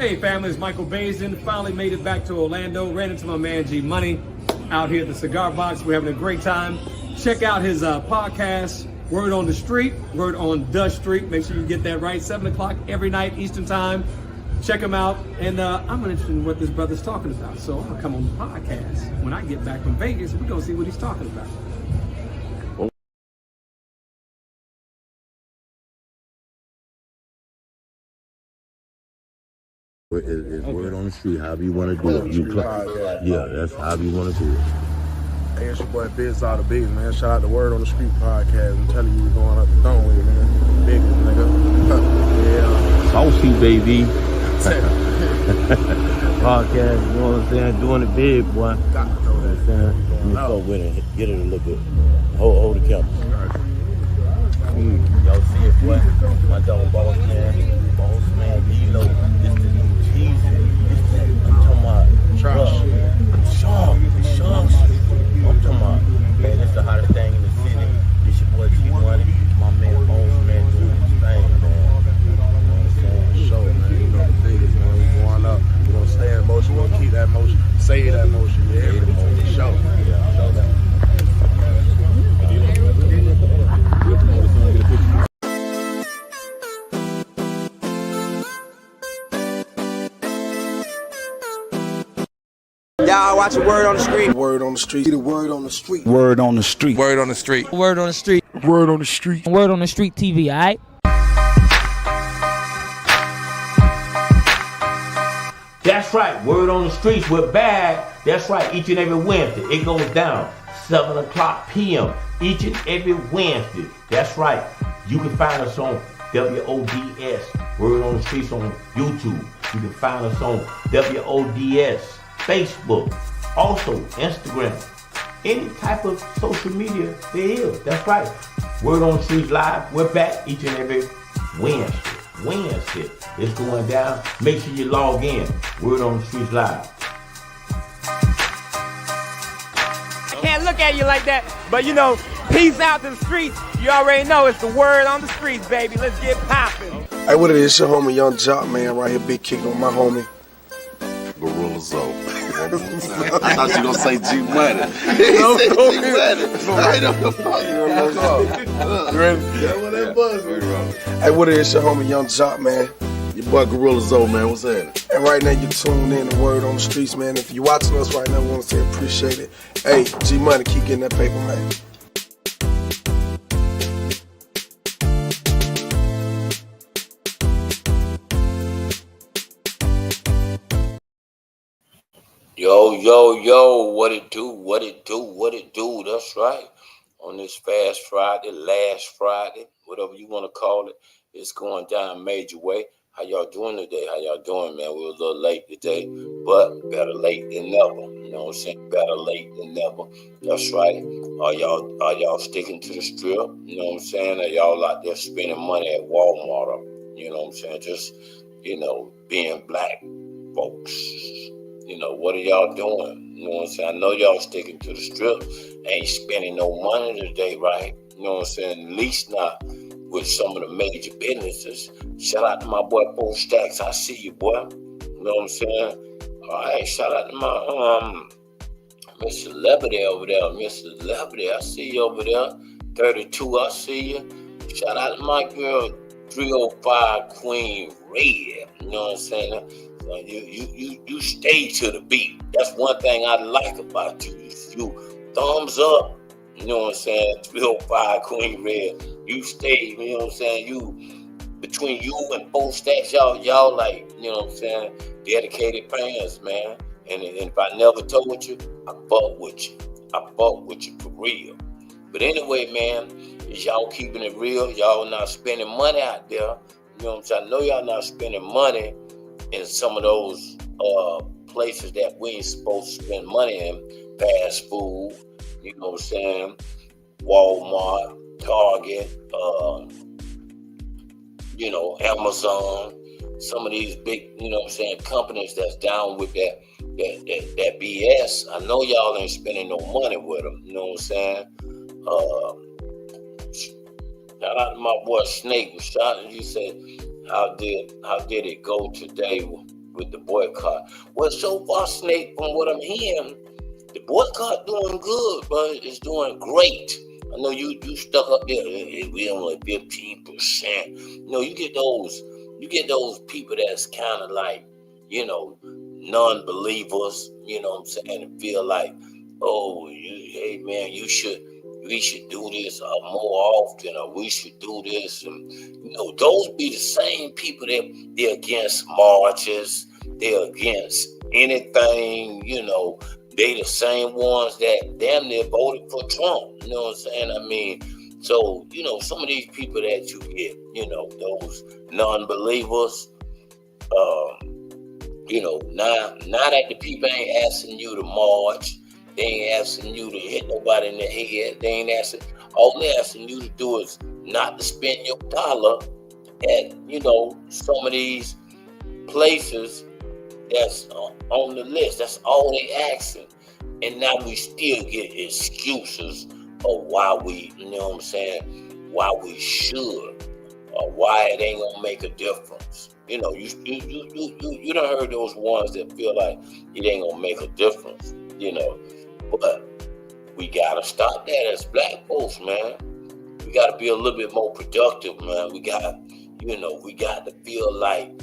Hey family, it's Michael Baisden. Finally made it back to Orlando. Ran into my man G Money out here at the Cigar Box. We're having a great time. Check out his podcast, Word on the Street, Word on the Street. Make sure you get that right. 7 o'clock every night Eastern Time. Check him out. And I'm interested in what this brother's talking about. So I'm going to come on the podcast. When I get back from Vegas, we're going to see what he's talking about. It's Word on the Street, however you want to do it. Yeah, that's however you want to do it. Hey, it's your boy Biz All the Bigs, man. Shout out to Word on the Street podcast. I'm telling you, we're going up the dome with it, man. Biggest nigga. Yeah. Saucy, baby. Podcast, you know what I'm saying? Doing it big, boy. Got to know that. Let me fuck with it. Get it a little bit. Hold the camera. Y'all see it, boy? My dog, boss man, D-Lo. This the new cheesy. I'm talking about shark shit. I'm talking about, man, this the hottest thing in the city. This your boy G-Money. My man, boss man, doing his thing, man. You know what I'm saying? Show, man. You know the biggest, man. We going up. We're going to stay in motion. We're going to keep that motion. Say that motion. Yeah, every motion. Show. Yeah, show that. Y'all watching Word on the Street. Word on the Street. The Word on the Street. Word on the Street. Word on the Street. Word on the Street. Word on the Street. Word on the Street TV, alright? That's right, Word on the Streets, we're back. That's right, each and every Wednesday. It goes down 7 o'clock p.m. each and every Wednesday. That's right. You can find us on WODS, Word on the Streets on YouTube. You can find us on WODS, Facebook, also Instagram. Any type of social media there is. That's right. Word on the Streets Live. We're back each and every Wednesday. It's going down. Make sure you log in. Word on the Streets Live. I can't look at you like that, but you know, peace out to the streets. You already know it's the Word on the Streets, baby. Let's get poppin'. Hey, what it is? Your homie Young Jock, man, right here. Big kick on my homie. Gorilla Zoe. I thought you were going to say G Money. No, G go Money. Right on the fuck. You ready? That's what that buzz. Hey, what it is? Your homie Young Jock, man. Your boy Gorilla Zoe, man. What's happening? And right now you tuned in to Word on the Streets, man. If you're watching us right now, we want to say appreciate it. Hey, G Money, keep getting that paper, man. Yo, what it do, that's right. On this Fast Friday, last Friday, whatever you want to call it, it's going down major way. How y'all doing today? How y'all doing, man? We were a little late today, but better late than never. You know what I'm saying? Better late than never. That's right. Are y'all sticking to the strip? You know what I'm saying? Are y'all out there spending money at Walmart? You know what I'm saying? Just, being black folks. What are y'all doing? You know what I'm saying? I know y'all sticking to the strip. Ain't spending no money today, right? You know what I'm saying? At least not with some of the major businesses. Shout out to my boy Bo Stacks. I see you, boy. You know what I'm saying? All right, shout out to my Mr. Celebrity over there. Mr. Celebrity, I see you over there. 32, I see you. Shout out to my girl 305 Queen Red. You know what I'm saying? You stay to the beat. That's one thing I like about you. You thumbs up. You know what I'm saying? 305 Queen Red. You stay, you know what I'm saying? You, between you and Bo Stacks, y'all like, you know what I'm saying? Dedicated fans, man. And if I never told you, I fuck with you. I fuck with you for real. But anyway, man, is y'all keeping it real? Y'all not spending money out there. You know what I'm saying? I know y'all not spending money in some of those places that we ain't supposed to spend money in. Fast food, you know what I'm saying? Walmart, Target, Amazon, some of these big, you know what I'm saying, companies that's down with that BS. I know y'all ain't spending no money with them, you know what I'm saying? Shout out to my boy Snake. He said, how did it go today with the boycott. Well, so far, Snake, from what I'm hearing, the boycott doing good, bro. It's doing great. I know you stuck up there. We only 15%. You know, you get those people that's kind of like, you know, non-believers. You know what I'm saying? And feel like, oh, hey man, we should do this more often, or we should do this. And you know, those be the same people that they're against marches. They're against anything. You know. They the same ones that damn near voted for Trump. You know what I'm saying? I mean, so, you know, some of these people that you get, you know, those non-believers, you know, now that the people ain't asking you to march, they ain't asking you to hit nobody in the head, they ain't asking, all they're asking you to do is not to spend your dollar at, you know, some of these places that's on the list. That's all they asking. And now we still get excuses of why we, you know what I'm saying, why we should, or why it ain't gonna make a difference. You know, you done heard those ones that feel like it ain't gonna make a difference, you know. But we gotta stop that as black folks, man. We gotta be a little bit more productive, man. We got to feel like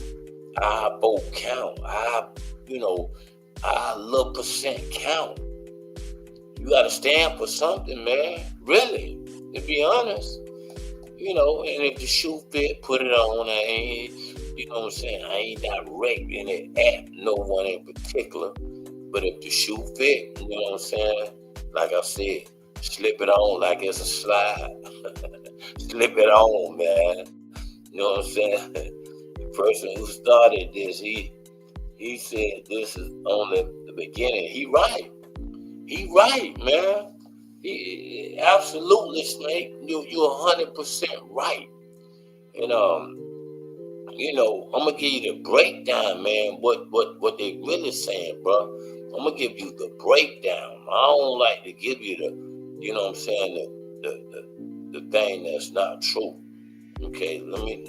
our vote count, our little percent count. You got to stand for something, man. Really, to be honest. You know, and if the shoe fit, put it on. You know what I'm saying? I ain't directing it at no one in particular. But if the shoe fit, you know what I'm saying? Like I said, slip it on like it's a slide. Slip it on, man. You know what I'm saying? The person who started this, he said this is only the beginning. He right, man. He absolutely, Snake. You're 100% right. And you know, I'm gonna give you the breakdown, man. What they really saying, bro. I'm gonna give you the breakdown. I don't like to give you the, you know what I'm saying, the thing that's not true. Okay, let me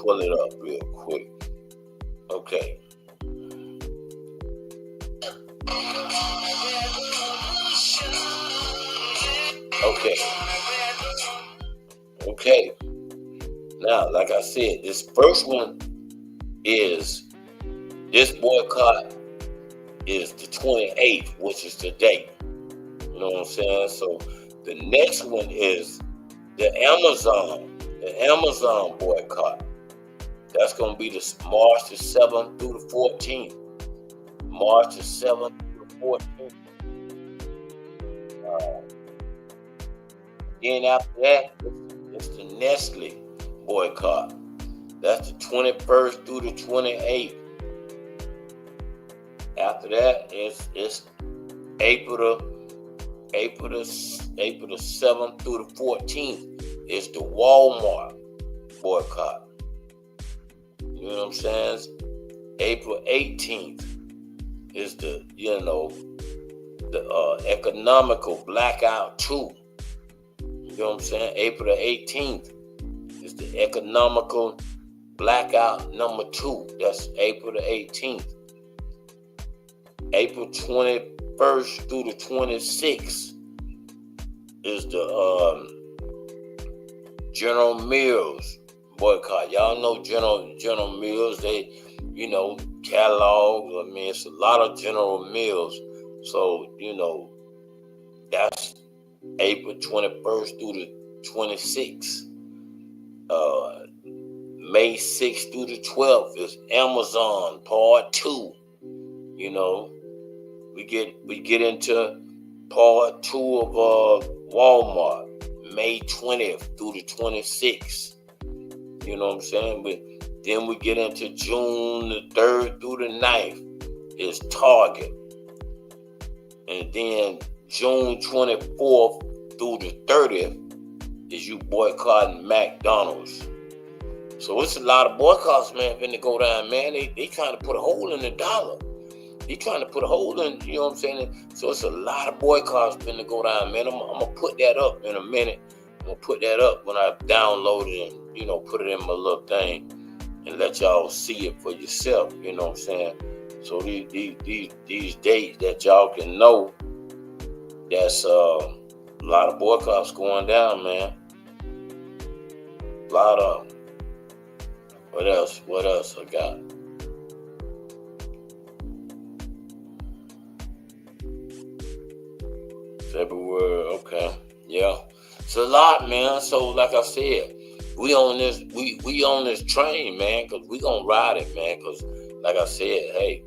pull it up real quick. Okay. Okay. Now, like I said, this first one is, this boycott is the 28th, which is today. You know what I'm saying? So the next one is the Amazon boycott. That's going to be March the 7th through the 14th. March the 7th through the 14th. Then after that, it's the Nestle boycott. That's the 21st through the 28th. After that, it's April the 7th through the 14th. It's the Walmart boycott. You know what I'm saying? April 18th is the economical blackout 2. You know what I'm saying? April the 18th is the economical blackout number 2. That's April the 18th. April 21st through the 26th is the General Mills boycott. Y'all know General Mills. They, you know, Kellogg. I mean, it's a lot of General Mills. So, you know, that's April 21st through the 26th. May 6th through the 12th is Amazon Part 2. You know, we get into Part 2 of Walmart, May 20th through the 26th. You know what I'm saying? But then we get into June the 3rd through the 9th is Target. And then June 24th through the 30th is you boycotting McDonald's. So it's a lot of boycotts, man, finna go down, man. They trying to put a hole in the dollar. They trying to put a hole in, you know what I'm saying? So it's a lot of boycotts finna go down, man. I'm gonna put that up in a minute. I'm gonna put that up when I download it and, you know, put it in my little thing. and let y'all see it for yourself. You know what I'm saying? So these dates that y'all can know, that's a lot of boycotts going down, man. A lot of them. What else? What else I got? February, okay. Yeah. It's a lot, man. So like I said, we on this train, man, because we gonna ride it, man. Because like I said, hey,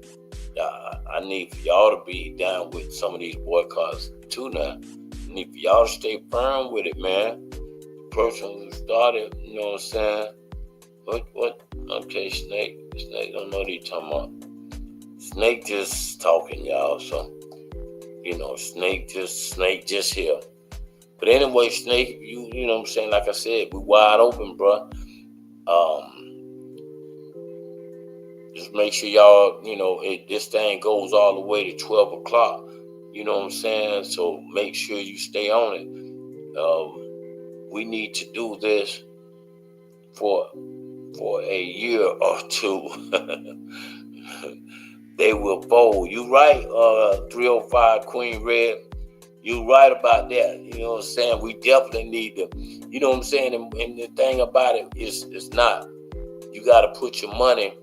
I need for y'all to be down with some of these boycotts too now. I need for y'all to stay firm with it, man. The person who started, you know what I'm saying? What? Okay, Snake don't know what he's talking about. Snake just talking, y'all, so, you know, Snake just here. But anyway, Snake, you know what I'm saying? Like I said, we wide open, bro. Just make sure y'all, you know, this thing goes all the way to 12 o'clock. You know what I'm saying? So make sure you stay on it. We need to do this for a year or two. They will fold. You right, 305 Queen Red. You right about that. You know what I'm saying? We definitely need to, you know what I'm saying? And the thing about it is, it's not, you got to put your money,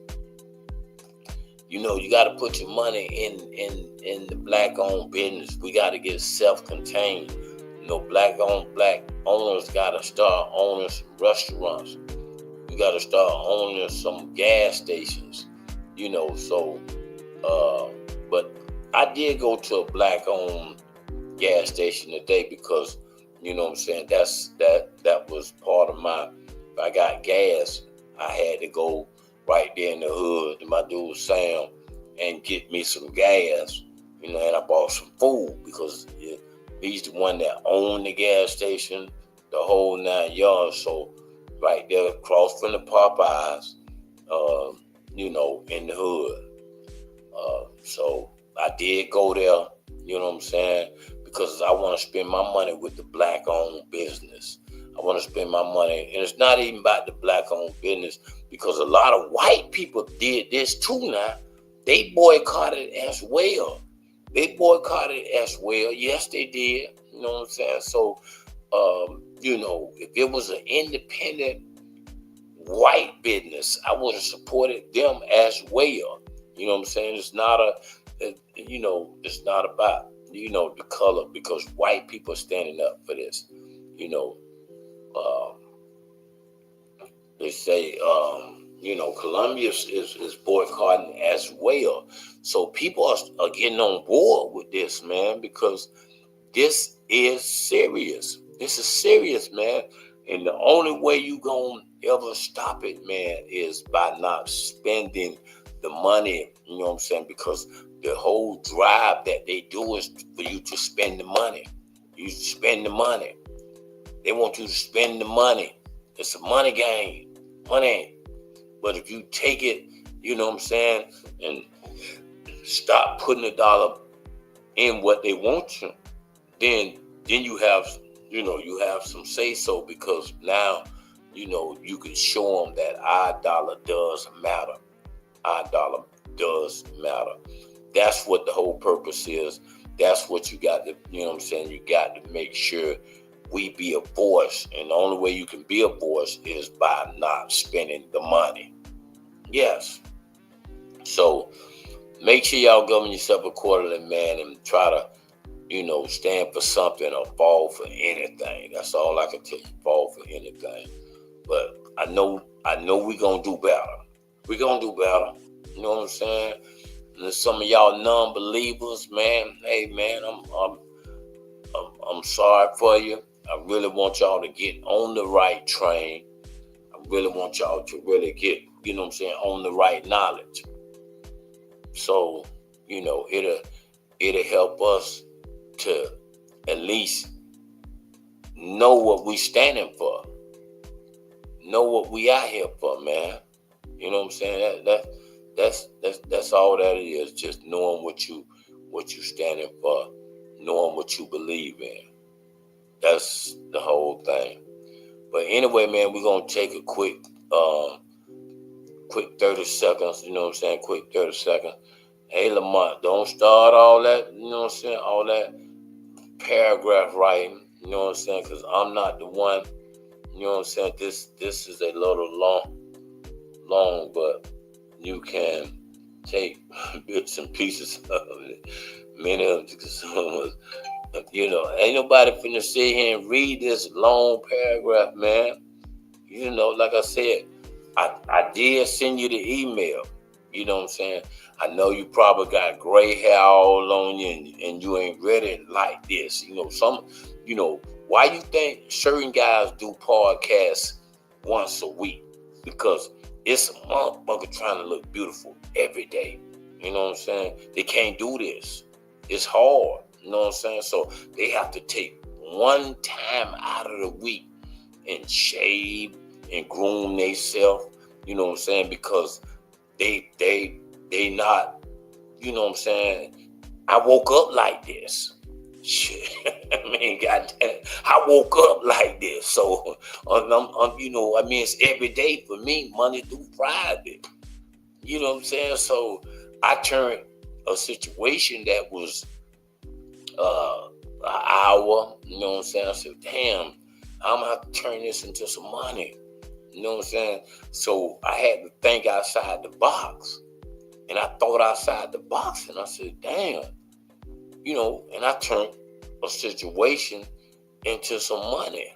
you know, you got to put your money in the black-owned business. We got to get self-contained. You know, black owners got to start owning some restaurants. We got to start owning some gas stations, you know, so, but I did go to a black-owned gas station today because, you know what I'm saying, that was part of my, if I got gas, I had to go right there in the hood to my dude Sam and get me some gas, you know, and I bought some food because he's the one that owned the gas station, the whole 9 yards. So right there across from the Popeyes, you know, in the hood. So I did go there, you know what I'm saying, because I want to spend my money with the black-owned business. I want to spend my money, and it's not even about the black-owned business, because a lot of white people did this too now. They boycotted as well. Yes, they did. You know what I'm saying? So, you know, if it was an independent white business, I would have supported them as well. You know what I'm saying? It's not it's not about, you know, the color, because white people are standing up for this. You know, they say, you know, Colombia is boycotting as well. So people are getting on board with this, man, because this is serious. This is serious, man. And the only way you gonna ever stop it, man, is by not spending the money, you know what I'm saying? Because the whole drive that they do is for you to spend the money. You spend the money. They want you to spend the money. It's a money game. Money. But if you take it, you know what I'm saying, and stop putting the dollar in what they want you, then you have, you know, you have some say so, because now, you know, you can show them that our dollar does matter. Our dollar does matter. That's what the whole purpose is. That's what you got to, you know what I'm saying, you got to make sure we be a voice. And the only way you can be a voice is by not spending the money. Yes. So make sure y'all govern yourself accordingly, man, and try to, you know, stand for something or fall for anything. That's all I can tell you. Fall for anything. But I know we're going to do better. We're going to do better. You know what I'm saying? And some of y'all non-believers, man, hey, man, I'm sorry for you. I really want y'all to get on the right train. I really want y'all to really get, you know what I'm saying, on the right knowledge. So, you know, it'll help us to at least know what we standing for. Know what we out here for, man. You know what I'm saying? That's all that it is. Just knowing what you standing for, knowing what you believe in. That's the whole thing. But anyway, man, we're gonna take a quick quick 30 seconds, you know what I'm saying? Quick 30 seconds. Hey, Lamont, don't start all that, you know what I'm saying? All that paragraph writing, you know what I'm saying? Because I'm not the one, you know what I'm saying? This is a little long, but you can take bits and pieces of it. Many of them, you know, ain't nobody finna sit here and read this long paragraph, man. You know, like I said, I did send you the email. You know what I'm saying? I know you probably got gray hair all on you and you ain't ready like this. You know, why you think certain guys do podcasts once a week? Because it's a motherfucker trying to look beautiful every day. You know what I'm saying? They can't do this. It's hard. You know what I'm saying? So they have to take one time out of the week and shave and groom themselves. You know what I'm saying? Because they not, you know what I'm saying? I woke up like this. Shit. I mean, goddamn, I woke up like this. So, you know, I mean, it's every day for me, Monday through Friday. You know what I'm saying? So, I turned a situation that was an hour, you know what I'm saying? I said, damn, I'm going to have to turn this into some money. You know what I'm saying? So, I had to think outside the box. And I thought outside the box, and I said, damn. You know, and I turned a situation into some money.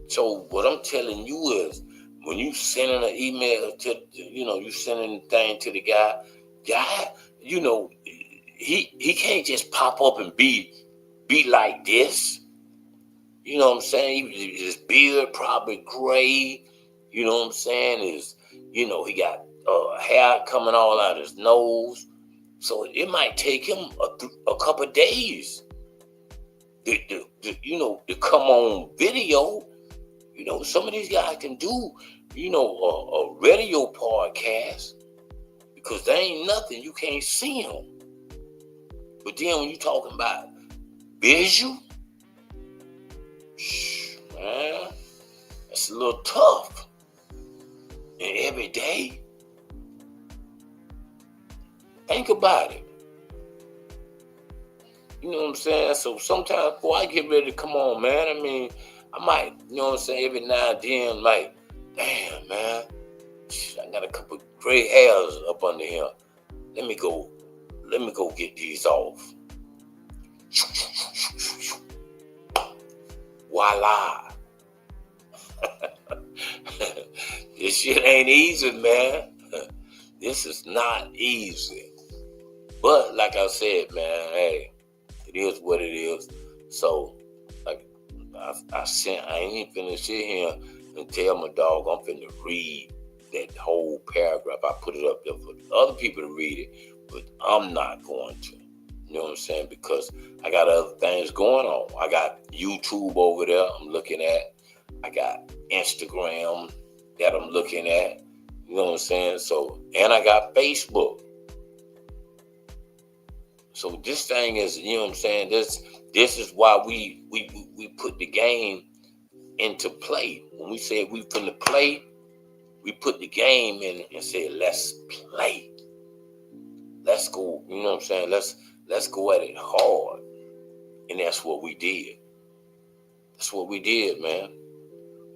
So what I'm telling you is, when you sending an email to, you know, you sending the thing to the guy, you know, he can't just pop up and be like this. You know what I'm saying? His beard probably gray. You know what I'm saying? You know, he got hair coming all out his nose. So it might take him a couple of days to come on video. You know, some of these guys can do, you know, a radio podcast because there ain't nothing. You can't see them. But then when you talking about visual, man, that's a little tough. And every day, think about it. You know what I'm saying? So sometimes before I get ready to come on, man, I mean, I might, you know what I'm saying, every now and then, like, damn, man, I got a couple gray hairs up under here. Let me go get these off. Voila. This shit ain't easy, man. This is not easy. But like I said, man, hey, it is what it is. So, like I ain't even finna sit here and tell my dog I'm finna read that whole paragraph. I put it up there for other people to read it, but I'm not going to. You know what I'm saying? Because I got other things going on. I got YouTube over there I'm looking at. I got Instagram that I'm looking at. You know what I'm saying? So, and I got Facebook. So this thing is, you know what I'm saying? This is why we put the game into play. When we said we finna play, we put the game in and said, let's play. Let's go, you know what I'm saying? Let's go at it hard. And that's what we did. That's what we did, man.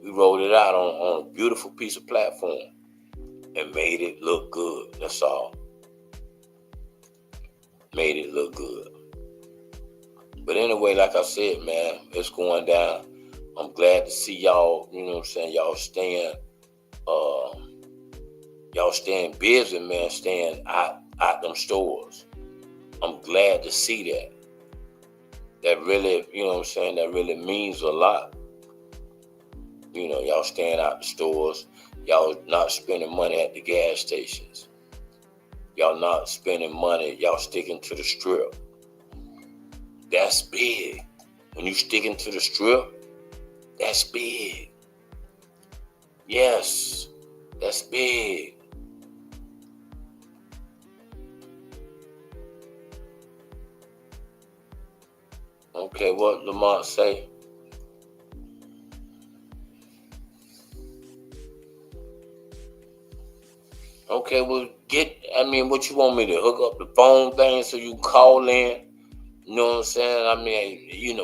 We rolled it out on a beautiful piece of platform and made it look good. That's all. Made it look good. But anyway, like I said, man, it's going down. I'm glad to see y'all, you know what I'm saying, y'all staying busy, man, staying out them stores. I'm glad to see that. That really, you know what I'm saying, that really means a lot. You know, y'all staying out the stores. Y'all not spending money at the gas stations. Y'all not spending money. Y'all sticking to the strip. That's big. When you sticking to the strip, that's big. Yes, that's big. Okay, what Lamont say? Okay, well, what you want me to hook up the phone thing so you call in? You know what I'm saying? I mean, you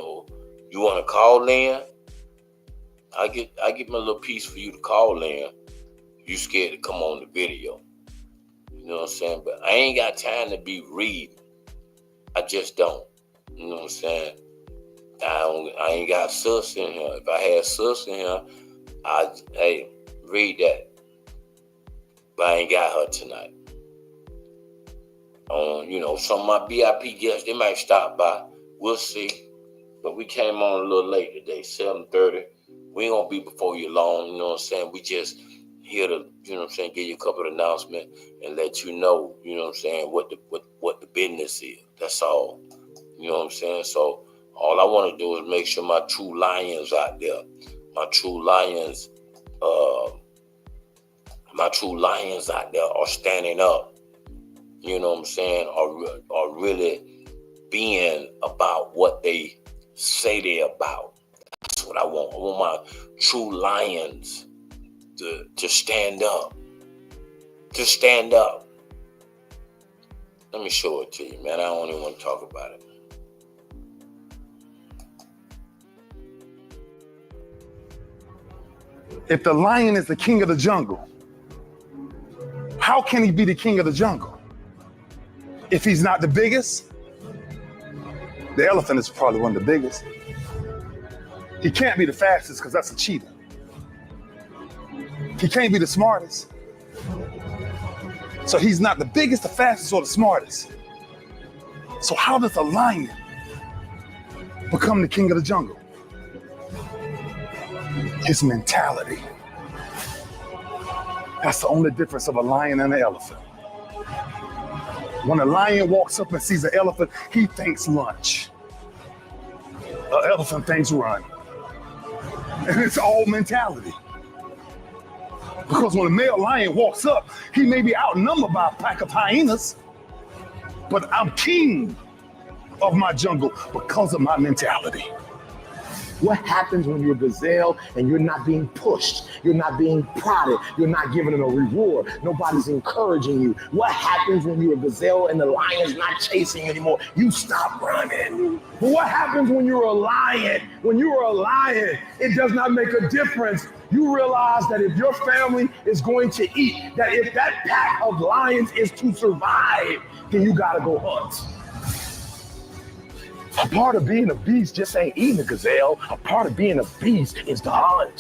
want to call in? I get my little piece for you to call in. You scared to come on the video. You know what I'm saying? But I ain't got time to be reading. I just don't. You know what I'm saying? I ain't got sus in here. If I had sus in here, hey, read that. But I ain't got her tonight. Some of my VIP guests, they might stop by. We'll see. But we came on a little late today, 7:30. We ain't gonna be before you long, you know what I'm saying? We just here to, you know what I'm saying, give you a couple of announcements and let you know, you know what I'm saying, what the business is. That's all. You know what I'm saying? So all I want to do is make sure my true lions out there, my true lions out there are standing up. You know what I'm saying? Are really being about what they say they're about. That's what I want. I want my true lions to stand up. To stand up. Let me show it to you, man. I don't even want to talk about it. If the lion is the king of the jungle, how can he be the king of the jungle? If he's not the biggest, the elephant is probably one of the biggest. He can't be the fastest because that's a cheetah. He can't be the smartest. So he's not the biggest, the fastest, or the smartest. So how does a lion become the king of the jungle? His mentality. That's the only difference of a lion and an elephant. When a lion walks up and sees an elephant, he thinks lunch. An elephant thinks run. And it's all mentality. Because when a male lion walks up, he may be outnumbered by a pack of hyenas, but I'm king of my jungle because of my mentality. What happens when you're a gazelle and you're not being pushed? You're not being prodded. You're not giving them a reward. Nobody's encouraging you. What happens when you're a gazelle and the lion's not chasing you anymore? You stop running. But what happens when you're a lion? When you're a lion, it does not make a difference. You realize that if your family is going to eat, that if that pack of lions is to survive, then you gotta go hunt. A part of being a beast just ain't eating a gazelle. A part of being a beast is the hunt.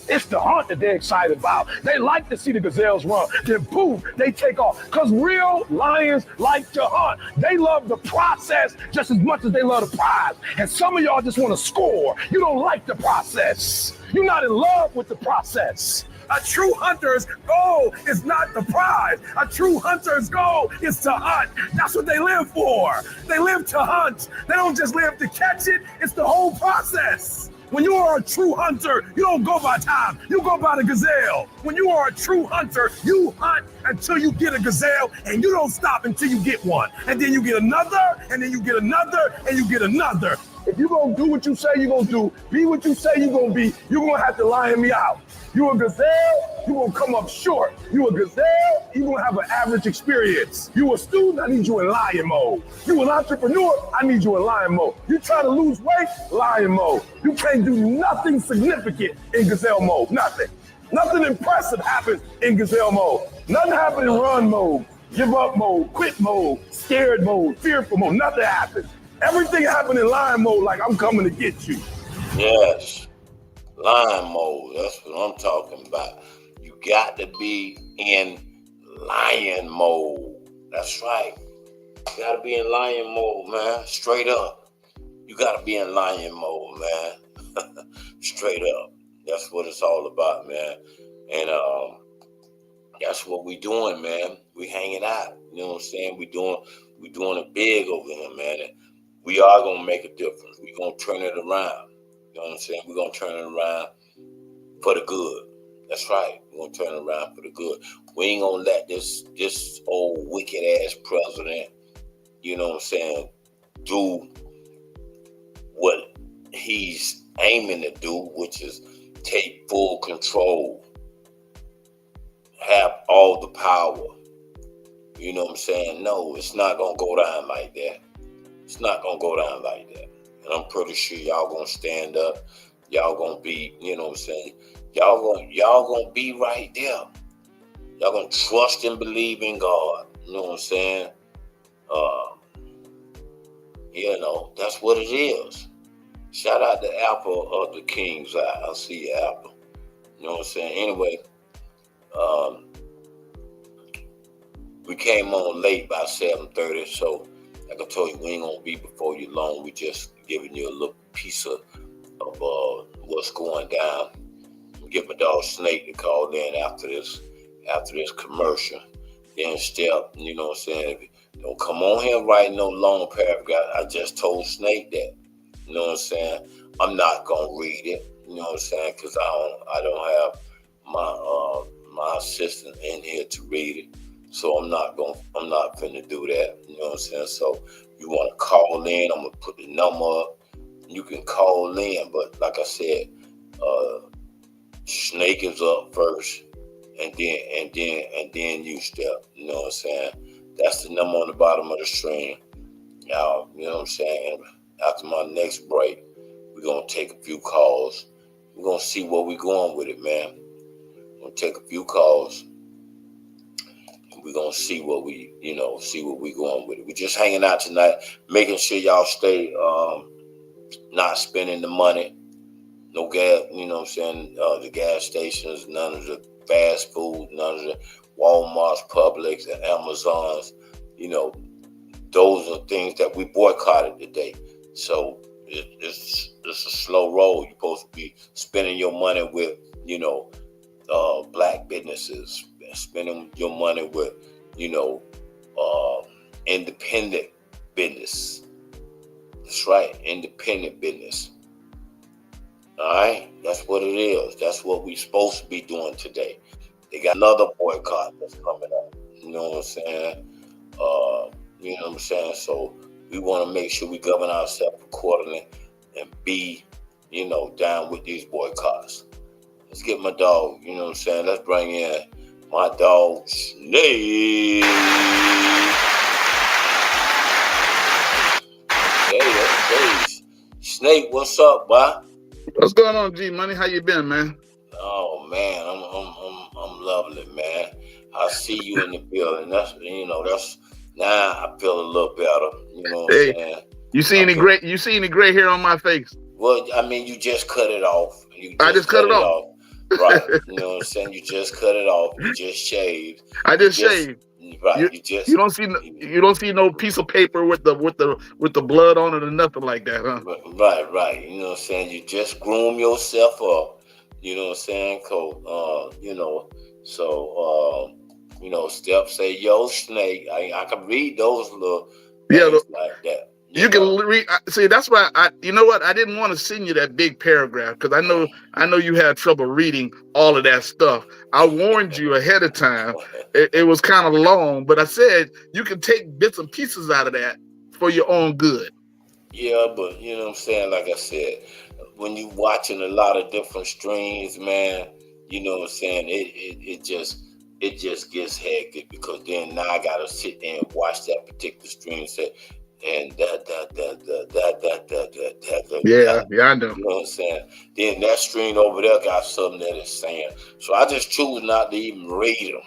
It's the hunt that they're excited about. They like to see the gazelles run. Then boom, they take off. Because real lions like to hunt. They love the process just as much as they love the prize. And some of y'all just want to score. You don't like the process. You're not in love with the process. A true hunter's goal is not the prize. A true hunter's goal is to hunt. That's what they live for. They live to hunt. They don't just live to catch it. It's the whole process. When you are a true hunter, you don't go by time. You go by the gazelle. When you are a true hunter, you hunt until you get a gazelle, and you don't stop until you get one. And then you get another, and then you get another, and you get another. If you're going to do what you say you're going to do, be what you say you're going to be, you're going to have to lion me out. You a gazelle, you're going to come up short. You a gazelle, you're going to have an average experience. You a student, I need you in lion mode. You an entrepreneur, I need you in lion mode. You trying to lose weight, lion mode. You can't do nothing significant in gazelle mode, nothing. Nothing impressive happens in gazelle mode. Nothing happens in run mode, give up mode, quit mode, scared mode, fearful mode, nothing happens. Everything happened in lion mode like I'm coming to get you. Yes. Lion mode, that's what I'm talking about. You got to be in lion mode. That's right. You got to be in lion mode, man. Straight up. You got to be in lion mode, man. Straight up. That's what it's all about, man. And that's what we doing, man. We hanging out. You know what I'm saying? We doing it big over here, man. And we are going to make a difference. We're going to turn it around. You know what I'm saying? We're going to turn it around for the good. That's right. We're going to turn it around for the good. We ain't going to let this old wicked-ass president, you know what I'm saying, do what he's aiming to do, which is take full control, have all the power. You know what I'm saying? No, it's not gonna go down like that. It's not gonna go down like that. And I'm pretty sure y'all gonna stand up. Y'all gonna be, you know what I'm saying? Y'all gonna be right there. Y'all gonna trust and believe in God. You know what I'm saying? You know, that's what it is. Shout out to Apple of the King's Eye. I see you, Apple. You know what I'm saying? Anyway, we came on late by 7:30, so like I told you, we ain't gonna be before you long. We just giving you a little piece of what's going down. We'll get my dog Snake to call in after this commercial. Then Step, you know what I'm saying? Don't come on here writing no long paragraph. I just told Snake that. You know what I'm saying? I'm not gonna read it. You know what I'm saying? Because I don't have my assistant in here to read it. So I'm not finna do that. You know what I'm saying? So you want to call in, I'm gonna put the number up. You can call in, but like I said, Snake is up first, and then you Step. You know what I'm saying? That's the number on the bottom of the screen. Now, you know what I'm saying? After my next break, we're gonna take a few calls. We're gonna see where we're going with it, man. We're gonna take a few calls. We're gonna see what we're going with it. We're just hanging out tonight, making sure y'all stay not spending the money. No gas, you know what I'm saying? The gas stations, none of the fast food, none of the Walmarts, Publix, and Amazons. You know, those are things that we boycotted today. So it's a slow roll. You're supposed to be spending your money with, you know, black businesses, spending your money with, you know, independent business. That's right, independent business. All right, that's what it is. That's what we're supposed to be doing today. They got another boycott that's coming up. You know what I'm saying? You know what I'm saying? So we want to make sure we govern ourselves accordingly and be, you know, down with these boycotts. Let's get my dog, you know what I'm saying? Let's bring in my dog, Snake. Snake, what's up, boy? What's going on, G Money? How you been, man? Oh man, I'm lovely, man. I see you in the building. That's now I feel a little better. You know what I'm saying? You see any gray hair on my face? Well, I mean, you just cut it off. I just cut it off. Right. You know what I'm saying? You just cut it off. You just shaved. I just shaved. Right. You don't see no piece of paper with the blood on it or nothing like that, huh? Right. You know what I'm saying? You just groom yourself up. You know what I'm saying? You know, so you know, Step say, yo, Snake. I can read those little things like that. You can read. See, that's why you know what? I didn't want to send you that big paragraph because I know you had trouble reading all of that stuff. I warned you ahead of time. It was kind of long, but I said you can take bits and pieces out of that for your own good. Yeah, but you know what I'm saying? Like I said, when you watching a lot of different streams, man, you know what I'm saying? It just gets hectic because then now I gotta sit there and watch that particular stream and that. Yeah, I know. You know what I'm saying? Then that stream over there got something that it's saying. So I just choose not to even read them.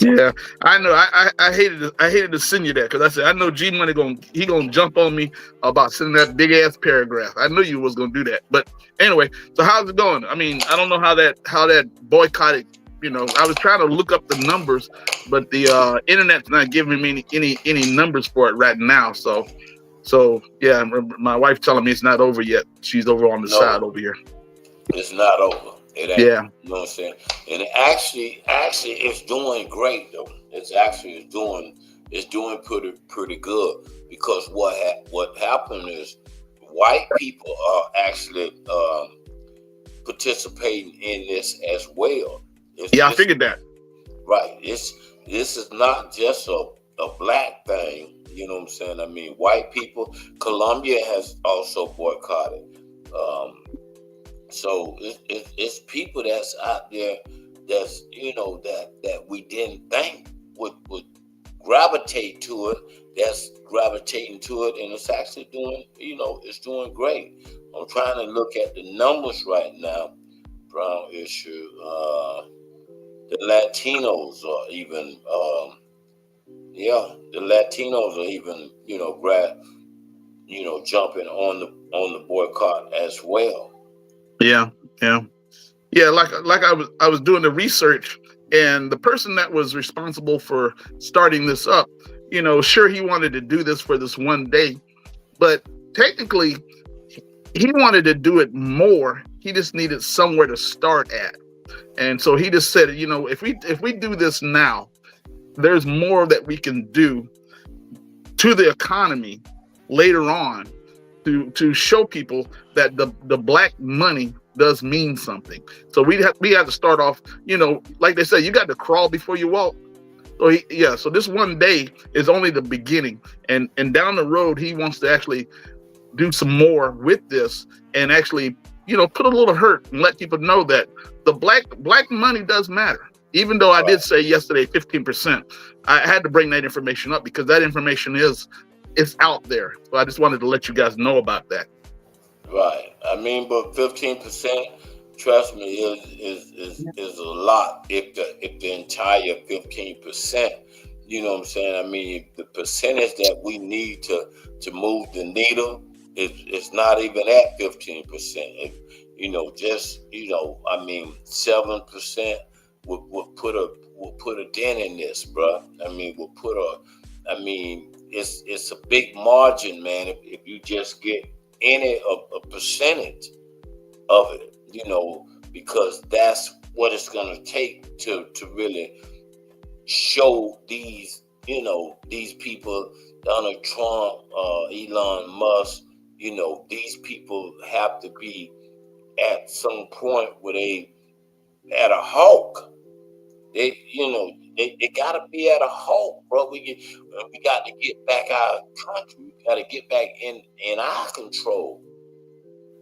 Yeah, I know. I hated to send you that because I said I know G Money gonna jump on me about sending that big ass paragraph. I knew you was gonna do that. But anyway, so how's it going? I mean, I don't know how that boycotted. You know, I was trying to look up the numbers, but the internet's not giving me any numbers for it right now. So yeah, my wife's telling me it's not over yet. She's over on the side over here. It's not over. It ain't. Yeah. You know what I'm saying? And it actually it's doing great though. It's doing pretty good because what happened is white people are actually participating in this as well. I figured that. Right. This is not just a black thing. You know what I'm saying? I mean, white people. Colombia has also boycotted. So it's people that's out there that's, you know, that we didn't think would gravitate to it, that's gravitating to it, and it's actually doing, it's doing great. I'm trying to look at the numbers right now. Brown issue, the Latinos are even, the Latinos are even, jumping on the boycott as well. Yeah. Like I was doing the research, and the person that was responsible for starting this up, sure, he wanted to do this for this one day, but technically he wanted to do it more. He just needed somewhere to start at. And so he just said, if we do this now, there's more that we can do to the economy later on to show people that the black money does mean something. So we have to start off, like they say, you got to crawl before you walk. So so this one day is only the beginning, and down the road he wants to actually do some more with this, and actually put a little hurt and let people know that the black money does matter. Even though I did say yesterday 15%, I had to bring that information up because that information is out there. So I just wanted to let you guys know about that. Right. I mean, but 15%, trust me, is a lot. If the entire 15%, you know what I'm saying? I mean, the percentage that we need to move the needle is not even at 15%. I mean, 7% will put a dent in this, bro. I mean, it's a big margin, man. If you just get a percentage of it, because that's what it's gonna take to really show these people, Donald Trump, Elon Musk, these people have to be at some point where they at a halt. They gotta be at a halt, bro. We got to get back our country. We got to get back in our control.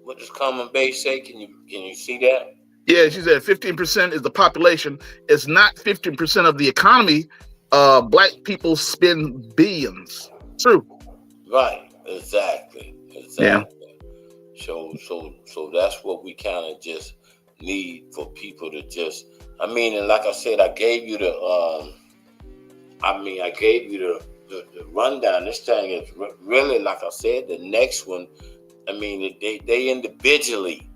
What does Common Base say? Can you see that? Yeah, she said 15% is the population. It's not 15% of the economy. Black people spend billions. True. Right. Exactly. Yeah. So that's what we kind of just need for people to just. I mean, and like I said, I gave you the rundown. This thing is really, like I said, the next one. I mean, they individually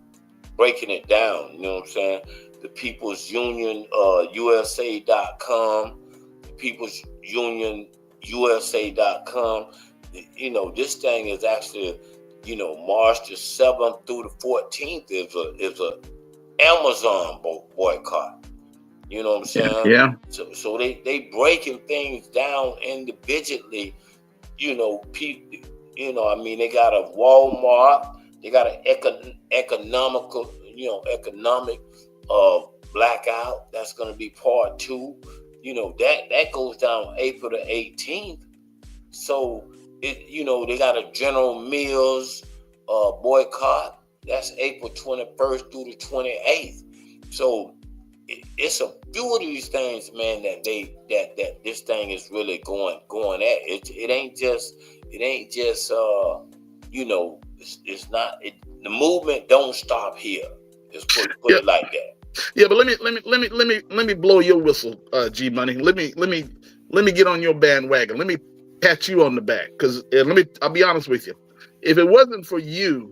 breaking it down. You know what I'm saying? The People's Union, USA.com, the People's Union, USA.com. This thing is actually, March the 7th through the 14th is a Amazon boycott. You know what I'm saying? Yeah. So they breaking things down individually. I mean, they got a Walmart. They got an economic blackout. That's going to be part 2. That goes down April the 18th. So they got a General Mills boycott. That's April 21st through the 28th. So it's a few of these things, man, that this thing is really going at. It ain't just it's not. The movement don't stop here. Just put it like that. Yeah, but let me blow your whistle, G Money. Let me get on your bandwagon. Let me pat you on the back, because I'll be honest with you. If it wasn't for you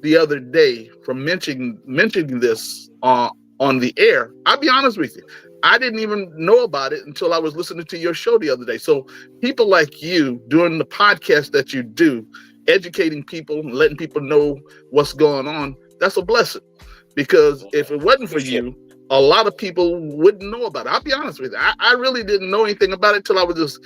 the other day for mentioning this on the air, I'll be honest with you, I didn't even know about it until I was listening to your show the other day. So people like you doing the podcast that you do, educating people and letting people know what's going on, that's a blessing. Because if it wasn't for you, a lot of people wouldn't know about it. I'll be honest with you. I really didn't know anything about it till I was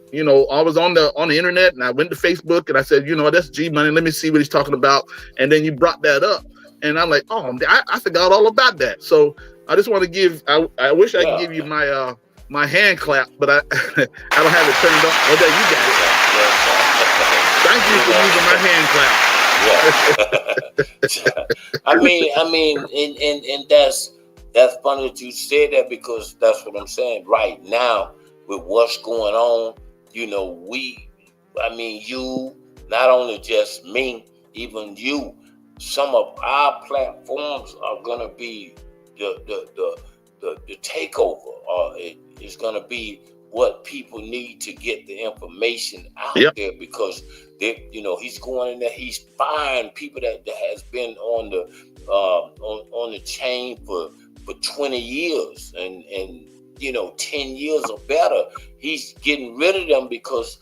on the internet, and I went to Facebook and I said, that's G Money. Let me see what he's talking about. And then you brought that up, and I'm like, oh, I forgot all about that. So I just want to give. I wish I could give you my hand clap, but I don't have it turned on. Oh, there, you got it. Thank you for using my hand clap. I mean, and that's funny that you said that, because that's what I'm saying. Right now, with what's going on. You, not only just me, even you, some of our platforms are gonna be the takeover, or it's gonna be what people need to get the information out there, because he's going in there, he's firing people that has been on the chain for 20 years and 10 years or better. He's getting rid of them because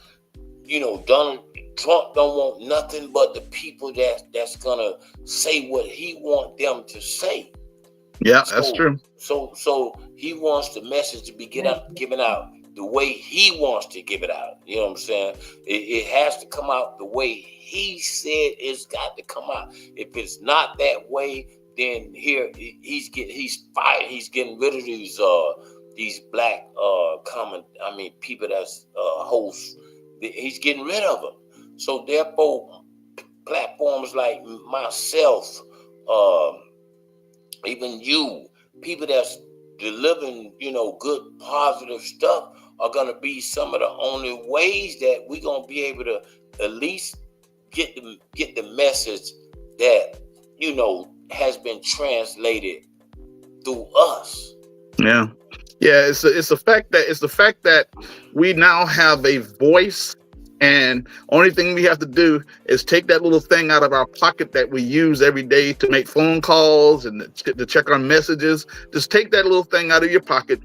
Donald Trump don't want nothing but the people that's gonna say what he want them to say. Yeah, that's true. So he wants the message to be given out the way he wants to give it out. You know what I'm saying? It has to come out the way he said it's got to come out. If it's not that way, then here he's fired. He's getting rid of these black people that's hosts. He's getting rid of them. So therefore, platforms like myself, even you, people that's delivering, good, positive stuff, are going to be some of the only ways that we're going to be able to at least get the message that, has been translated through us. Yeah. Yeah, it's the fact that we now have a voice, and only thing we have to do is take that little thing out of our pocket that we use every day to make phone calls and to check our messages. Just take that little thing out of your pocket,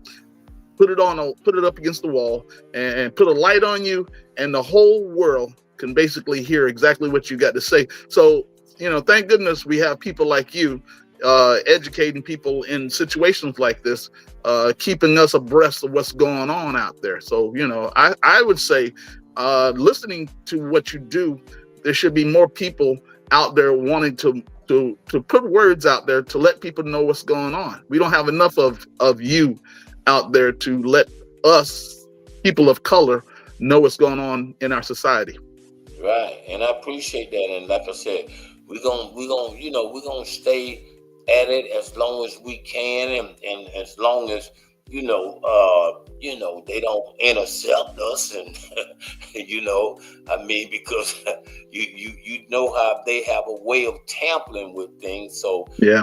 put it up against the wall, and put a light on you, and the whole world can basically hear exactly what you got to say. So, thank goodness we have people like you educating people in situations like this, keeping us abreast of what's going on out there. So, I would say, listening to what you do, there should be more people out there wanting to put words out there to let people know what's going on. We don't have enough of you out there to let us, people of color, know what's going on in our society. Right, and I appreciate that. And like I said, we're gonna stay at it as long as we can, and as long as they don't intercept us, and because you know how they have a way of tampering with things. So yeah,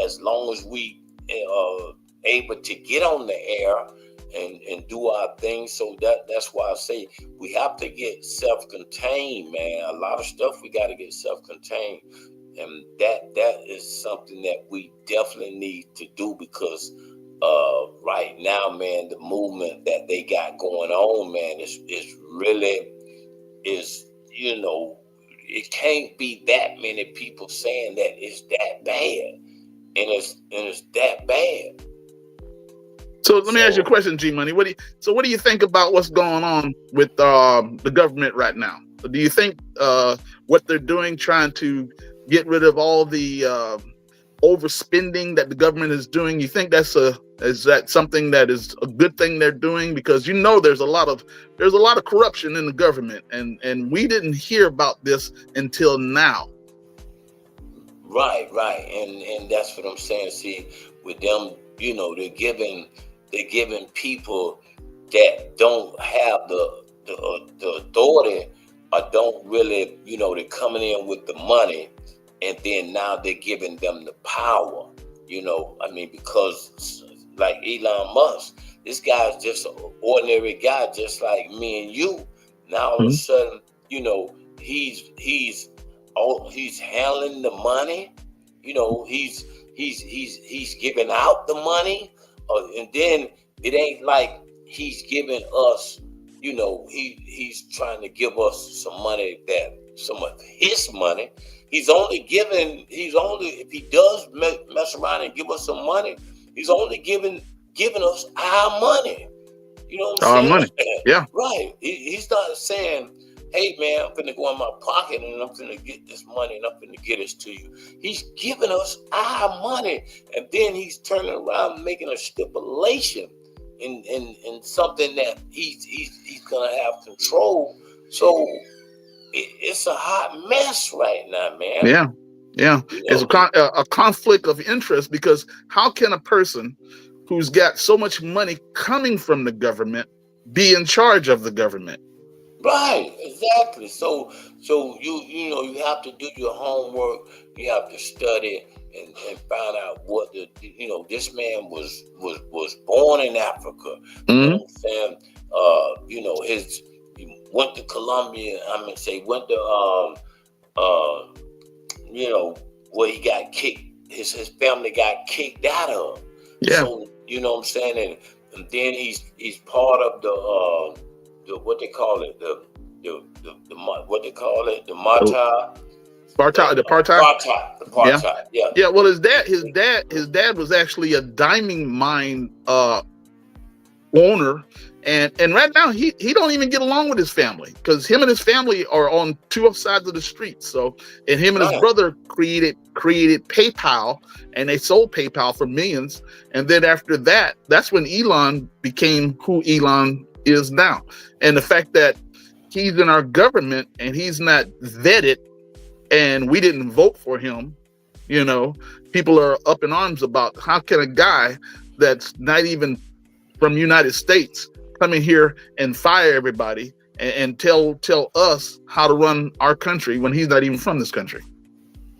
as long as we able to get on the air and do our thing, so that's why I say we have to get self-contained, man. A lot of stuff we got to get self-contained. And that is something that we definitely need to do, because right now, man, the movement that they got going on, man, is really it can't be that many people saying that it's that bad, and it's that bad. So let me ask you a question, G Money. What do you think about what's going on with the government right now? Do you think what they're doing, trying to get rid of all the overspending that the government is doing, you think is that something that is a good thing they're doing? Because there's a lot of corruption in the government, and we didn't hear about this until now. Right, and that's what I'm saying. See, with them, they're giving people that don't have the authority, or don't really, they're coming in with the money. And then now they're giving them the power, because like Elon Musk, this guy's just an ordinary guy, just like me and you. Now all of a sudden, he's handling the money. He's giving out the money, and then it ain't like he's giving us. He's trying to give us some money, some of his money. If he does mess around and give us some money, he's only giving us our money. You know what I'm saying? Our money, yeah. Right. He's not saying, hey, man, I'm finna go in my pocket and I'm finna get this money and I'm finna get this to you. He's giving us our money, and then he's turning around and making a stipulation in something that he's gonna have control. So it's a hot mess right now, man. Yeah. It's a conflict of interest, because how can a person who's got so much money coming from the government be in charge of the government. Right, exactly. So you know you have to do your homework. You have to study and find out what this man was born in Africa. You know what I'm saying? You know he went to Colombia. Went to you know where he got kicked. His family got kicked out of. Yeah. So you know what I'm saying, and then he's part of the what they call it, the Marta. The apartheid. Yeah. Yeah. Well, his dad was actually a diamond mine owner, and right now he don't even get along with his family because him and his family are on two sides of the street. So, and him and his brother created PayPal, and they sold PayPal for millions. And then after that, that's when Elon became who Elon is now. And the fact that he's in our government and he's not vetted, and we didn't vote for him, you know, people are up in arms about how can a guy that's not even from the United States come in here and fire everybody and tell us how to run our country when he's not even from this country.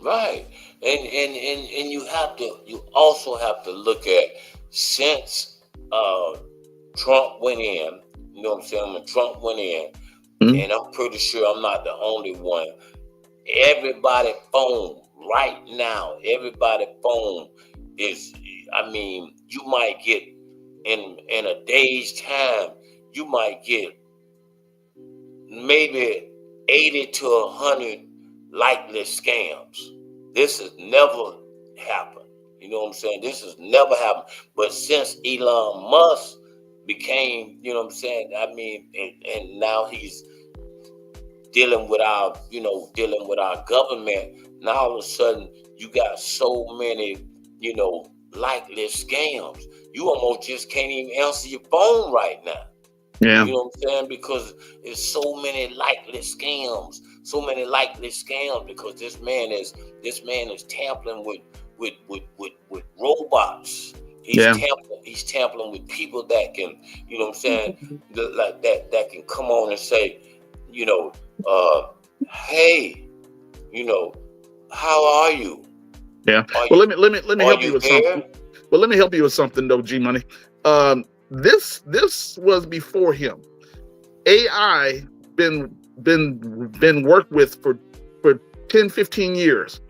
Right. And you also have to look at since Trump went in, you know what I'm saying? When Trump went in, and I'm pretty sure I'm not the only one. Everybody's phone right now, everybody's phone is, you might get in a day's time, you might get maybe 80 to 100 likely scams. This has never happened. You know what I'm saying? This has never happened. But since Elon Musk became, you know what I'm saying? And now he's dealing with our government. Now all of a sudden you got so many, likely scams. You almost just can't even answer your phone right now. Yeah. You know what I'm saying? Because there's so many likely scams because this man is tampering with robots. He's tampering with people that can, you know what I'm saying, that can come on and say, hey, how are you? Yeah. Let me help you with something. Well, let me help you with something though, G Money. This was before him. AI been worked with for 10, 15 years.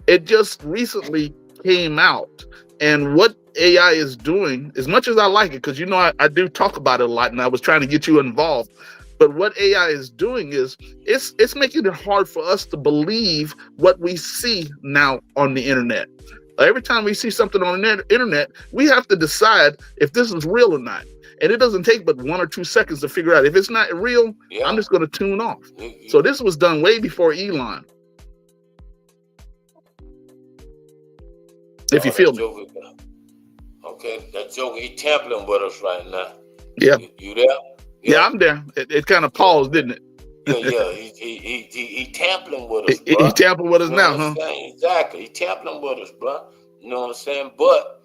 It just recently came out. And what AI is doing, as much as I like it, because I do talk about it a lot, and I was trying to get you involved. But what AI is doing is it's making it hard for us to believe what we see now on the internet. Every time we see something on the internet, we have to decide if this is real or not. And it doesn't take but 1 or 2 seconds to figure out if it's not real. Yeah. I'm just going to tune off. So this was done way before Elon. If you feel me. Okay, that joker, he tampering with us right now. Yeah. You there? Yeah, I'm there. It kind of paused, didn't it? Yeah. He tampering with us. He tampering with us now, huh? Exactly. He tampering with us, bro. You know what I'm saying? But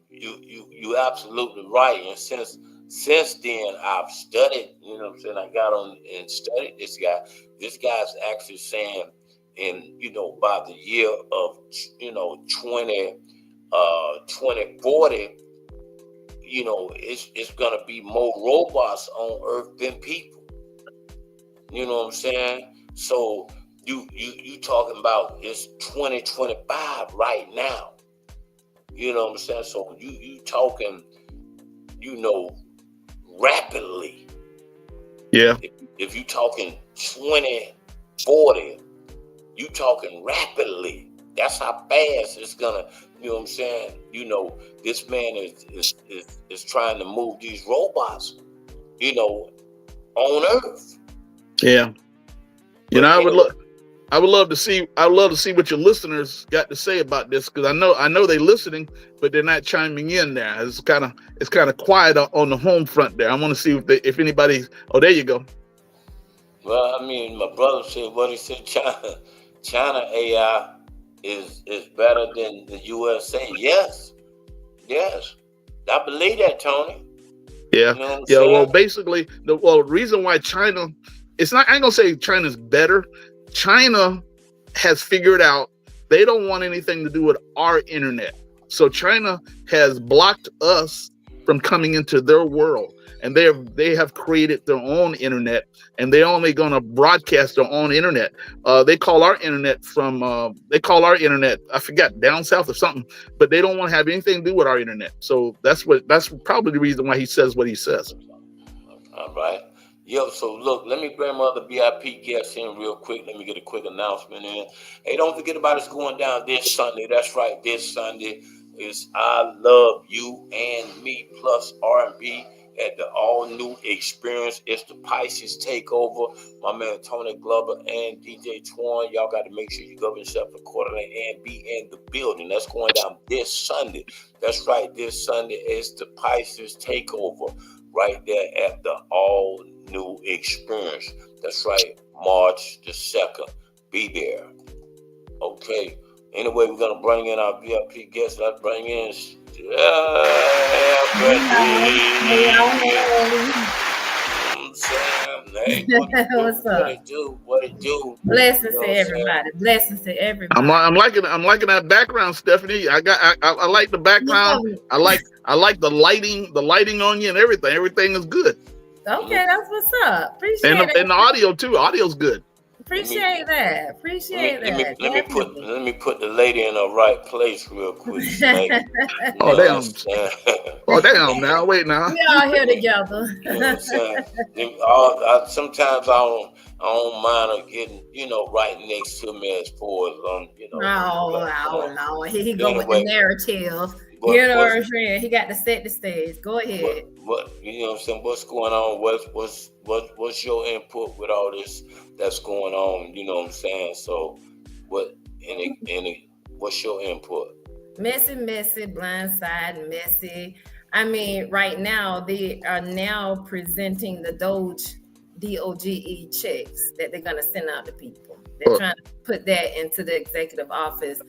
you absolutely right. And since then, I've studied. You know what I'm saying? I got on and studied this guy. This guy's actually saying, by the year of 2040. It's gonna be more robots on Earth than people. You know what I'm saying? So you talking about it's 2025 right now. You know what I'm saying? So you talking, rapidly. Yeah. If you talking 2040, you talking rapidly. That's how fast it's gonna, you know what I'm saying? This man is trying to move these robots, on Earth. Yeah. I would love to see what your listeners got to say about this, because I know they're listening, but they're not chiming in there. It's kind of quiet on the home front there. I want to see if anybody. Oh, there you go. Well, my brother said what he said. China AI is better than the USA. Yes. I believe that, Tony. You know what I'm Yeah. saying? Well, basically, the reason why China, it's not. I ain't gonna say China's better. China has figured out they don't want anything to do with our internet. So China has blocked us from coming into their world, and they have created their own internet, and they're only going to broadcast their own internet. They call our internet I forgot, down south or something, but they don't want to have anything to do with our internet. So that's probably the reason why he says what he says. All right. Yo, so look, let me bring my other VIP guests in real quick. Let me get a quick announcement in. Hey, don't forget about us going down this Sunday. That's right, this Sunday is I Love You and Me plus R&B at the all-new experience. It's the Pisces Takeover. My man Tony Glover and DJ Twan. Y'all got to make sure you govern yourself accordingly and be in the building. That's going down this Sunday. That's right, this Sunday is the Pisces Takeover right there at the all-new experience. That's right, March the 2nd. Be there. Okay. Anyway, we're going to bring in our VIP guests. Let's bring in Hey, what's up? What it do? Blessings to everybody. Blessings to everybody. I'm liking that background, Stephanie. I like the background. I like the lighting on you and everything. Everything is good. Okay, that's what's up. Appreciate it. And the audio too. Audio's good. Appreciate that. Let me put the lady in her right place real quick. Oh damn! Oh damn! Now wait now. We all here together. You know what I'm saying? Sometimes I don't mind her getting right next to me as far as No. He go with the narrative. What I'm saying? He got to set the stage. Go ahead. What you know what I'm saying? What's going on? What's your input with all this that's going on? You know what I'm saying? So what's your input? Messy, blindside, messy. I mean, right now they are now presenting the DOGE checks that they're gonna send out to people. They're trying to put that into the executive office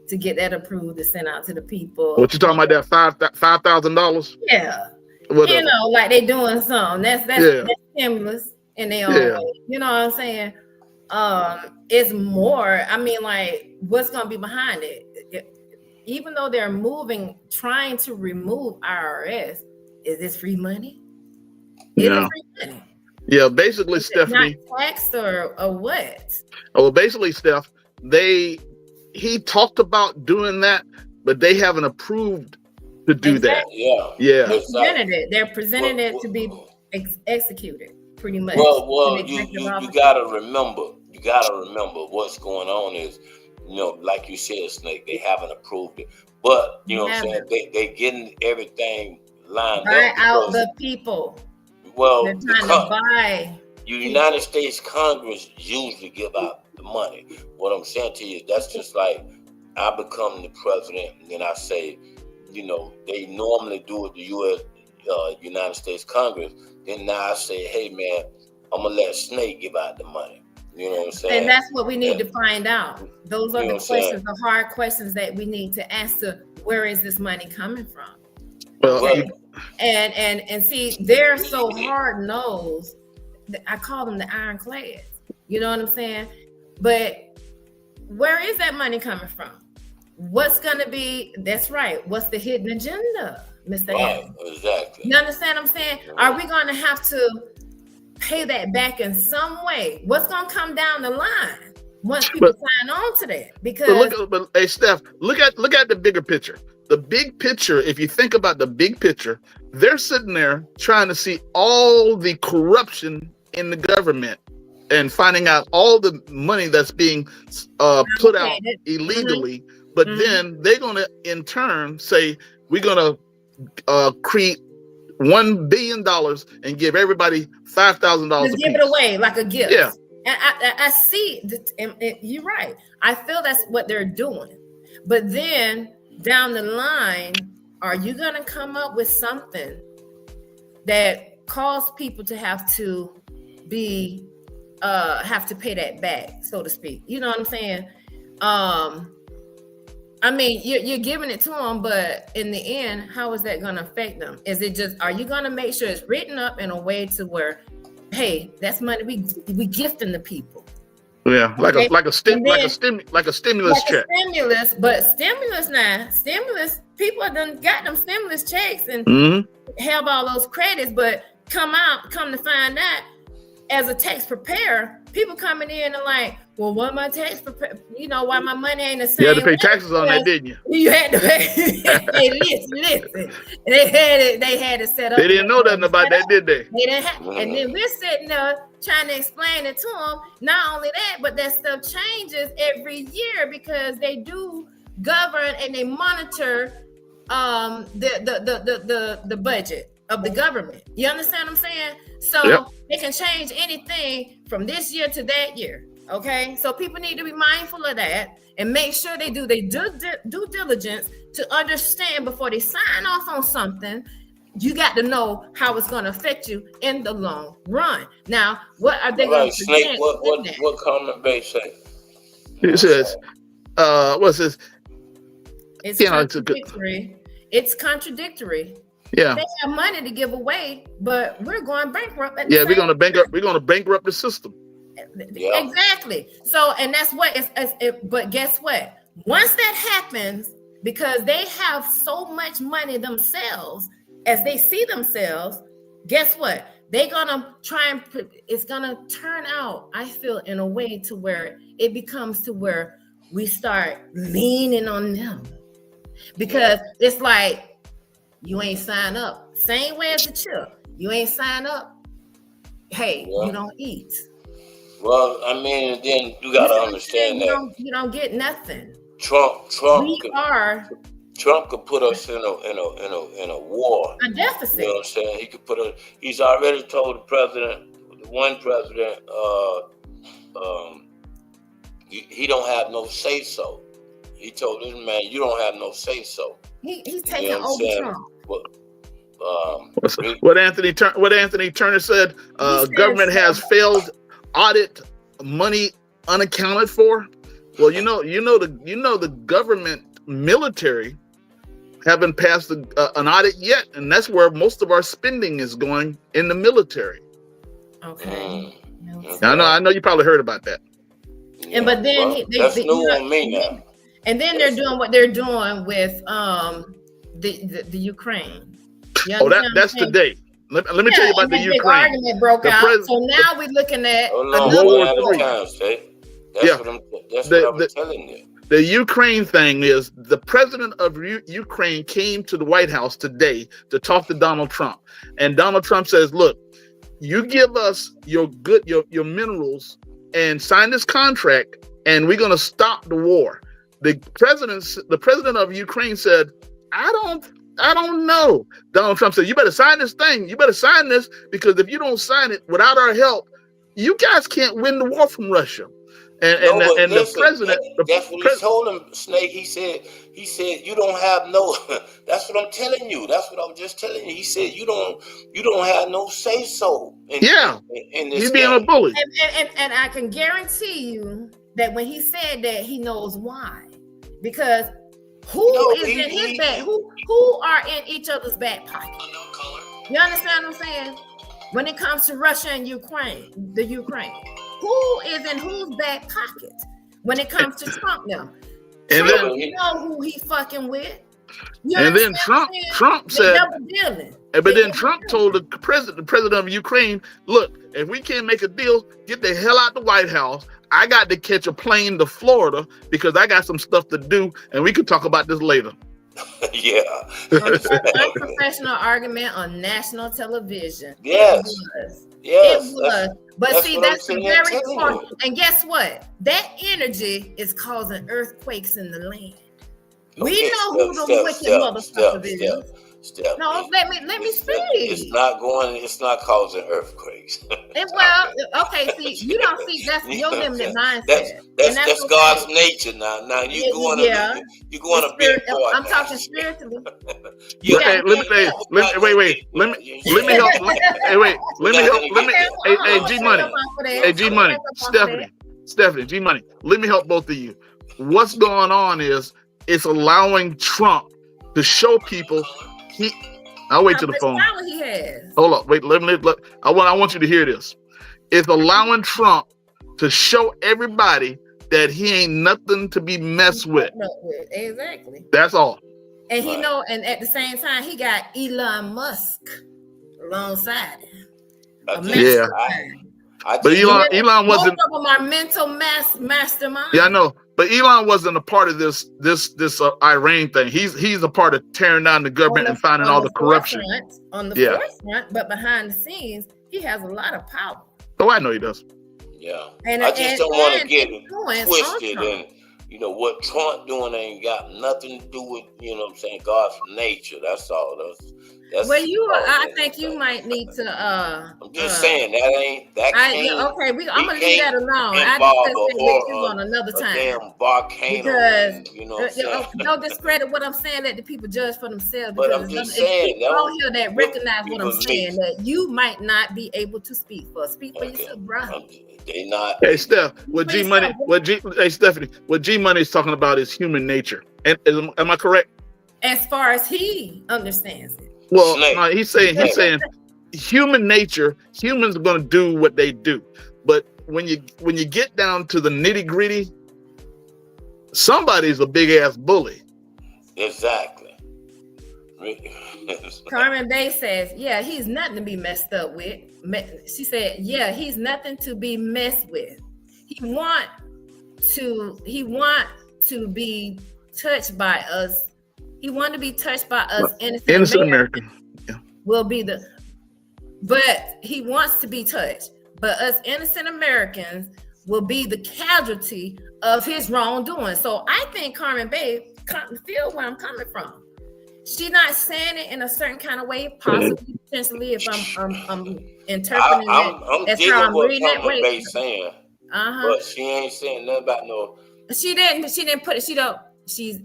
to get that approved to send out to the people. What you talking about? That $5,000? Yeah. Whatever. Like they doing something. That's stimulus in their own way. You know what I'm saying? It's more. I mean, like, what's gonna be behind it? Even though they're trying to remove IRS, is this free money? Is it free money? Yeah, basically, Stephanie. Not taxed or what? Well, basically, Steph, he talked about doing that, but they haven't approved to do that. Yeah. They're presenting it to be executed, pretty much. Well, you gotta remember. You gotta remember what's going on is, like you said, Snake. They haven't approved it, but you know what I'm saying. They getting everything lined up. Out the people. Well, they're trying to buy. United States Congress usually give out the money. What I'm saying to you, that's just like I become the president, and then I say, they normally do it. The U.S. United States Congress. Then now I say, hey man, I'm gonna let Snake give out the money. You know what I'm saying? And that's what we need to find out. Those are the questions, the hard questions that we need to answer. Where is this money coming from? And see, they're so hard nosed. I call them the ironclads. You know what I'm saying? But where is that money coming from? What's gonna be? That's right. What's the hidden agenda, Mr. Right, exactly. You understand what I'm saying? Are we gonna have to pay that back in some way? What's gonna come down the line once people sign on to that? Because hey, Steph, look at the bigger picture. The big picture, if you think about the big picture, they're sitting there trying to see all the corruption in the government and finding out all the money that's being put out illegally. Mm-hmm. But then they're going to, in turn, say, we're going to create $1 billion and give everybody $5,000. Just give it away like a gift. Yeah. And I see, you're right. I feel that's what they're doing. But then down the line, are you going to come up with something that cause people to have to be, have to pay that back, so to speak? You know what I'm saying? I mean, you're giving it to them, but in the end, how is that going to affect them? Is it just, are you going to make sure it's written up in a way to where, hey, that's money we gifting the people? Yeah, like Okay. a stimulus check. Stimulus, people done got them stimulus checks and Mm-hmm. have all those credits, but come to find out, as a tax preparer, people coming in and like, well, why my tax prepare? You know, why my money ain't the same? You had to pay taxes on that, didn't you? You had to pay. Hey, listen. They had it set up. They didn't know nothing about that, did they? They didn't have, and then we're sitting there trying to explain it to them. Not only that, but that stuff changes every year because they do govern and they monitor the budget of the government. You understand what I'm saying? So they can change anything from this year to that year. Okay, so people need to be mindful of that and make sure they do their due diligence to understand before they sign off on something. You got to know how it's going to affect you in the long run. Now, what are they going to Snake, what comment base say? It says, what's this? It's contradictory. It's contradictory. Yeah. They have money to give away, but we're going bankrupt. We're going to bankrupt. We're going to bankrupt the system. Yeah. Exactly. So, and that's what but guess what? Once that happens, because they have so much money themselves, as they see themselves, guess what? They're gonna try and it's gonna turn out, I feel, in a way to where it becomes to where we start leaning on them. Because it's like, you ain't sign up. Same way as the chip. You ain't sign up. Hey, you don't eat. Well, I mean, then you gotta understand that you don't get nothing. Trump Trump could put us in a war. A deficit. You know what I'm saying? He could put us. He's already told one president, he don't have no say so. He told this man, you don't have no say so. He's taking over Trump. What Anthony Turner said, government has failed audit money unaccounted for. Well, you know the government military haven't passed an audit yet, and that's where most of our spending is going, in the military. Okay. I know you probably heard about that. Yeah, and but then that's new on me now. And then they're doing what they're doing with the Ukraine. That's today. Let me tell you about the Ukraine. Argument broke out. So now we're looking at World War III. That's what I'm telling you. The Ukraine thing is, the president of Ukraine came to the White House today to talk to Donald Trump, and Donald Trump says, "Look, you give us your minerals and sign this contract, and we're going to stop the war." The president of Ukraine said, "I don't know." Donald Trump said, "You better sign this thing. You better sign this, because if you don't sign it without our help, you guys can't win the war from Russia." The president, that's what he told him, Snake. He said, you don't have no. That's what I'm telling you. That's what I'm just telling you. He said, you don't have no say so. In this he's being a bully. And I can guarantee you that when he said that, he knows why. Because who is in his back? Who are in each other's back pocket? You understand what I'm saying? When it comes to Russia and Ukraine, who is in whose back pocket when it comes to Trump now? And Trump, then, you know who he fucking with. And then Trump said, but then Trump told the president of Ukraine, "Look, if we can't make a deal, get the hell out the White House. I got to catch a plane to Florida because I got some stuff to do, and we could talk about this later." Yeah. Unprofessional argument on national television. Yes. It was. But see, that's the very important. And guess what? That energy is causing earthquakes in the land. We know who the wicked motherfucker is. No, let me speak. It's not causing earthquakes. Okay, see, you don't see that's your limited mindset. That's God's nature now. Now you going to be a part. I'm talking spiritually. Let me help. Stephanie, G Money. Let me help both of you. What's going on is it's allowing Trump to show people I'll wait till the phone. Power he has. Hold up, wait. I want you to hear this. It's allowing Trump to show everybody that he ain't nothing to be messed with. Exactly. That's all. And he know, and at the same time, he got Elon Musk alongside him. Yeah. But Elon wasn't. Both of them are mental masterminds. Yeah, I know. But Elon wasn't a part of this Iran thing. He's a part of tearing down the government and finding all the corruption. On the forefront, but behind the scenes, he has a lot of power. Oh, I know he does. Yeah. I just don't want to get it twisted. And, you know, what Trump doing ain't got nothing to do with, you know what I'm saying, God's nature. That's all. That's I think you might need to. I'm just saying that can't. Okay, I'm gonna leave that alone. I just with you on another time. Damn volcano. Because you know, don't discredit what I'm saying. Let the people judge for themselves. But I'm just saying, people out here that recognize what I'm saying, that you might not be able to speak for. Speak for yourself, bro. They not. Hey Steph, Hey Stephanie, what G Money is talking about is human nature. And am I correct? As far as he understands it. Well, no, he's saying human nature, humans are going to do what they do. But when you get down to the nitty gritty, somebody's a big ass bully. Exactly. Carmen Bay says, yeah, he's nothing to be messed up with. She said, yeah, he's nothing to be messed with. He want to be touched by us. He want to be touched by us, innocent American. Yeah. But he wants to be touched. But us innocent Americans will be the casualty of his wrongdoing. So I think Carmen Bay feel where I'm coming from. She's not saying it in a certain kind of way, possibly, potentially, if I'm interpreting it as how I'm reading it. Carmen Bay saying, but she ain't saying nothing about no. She didn't put it. She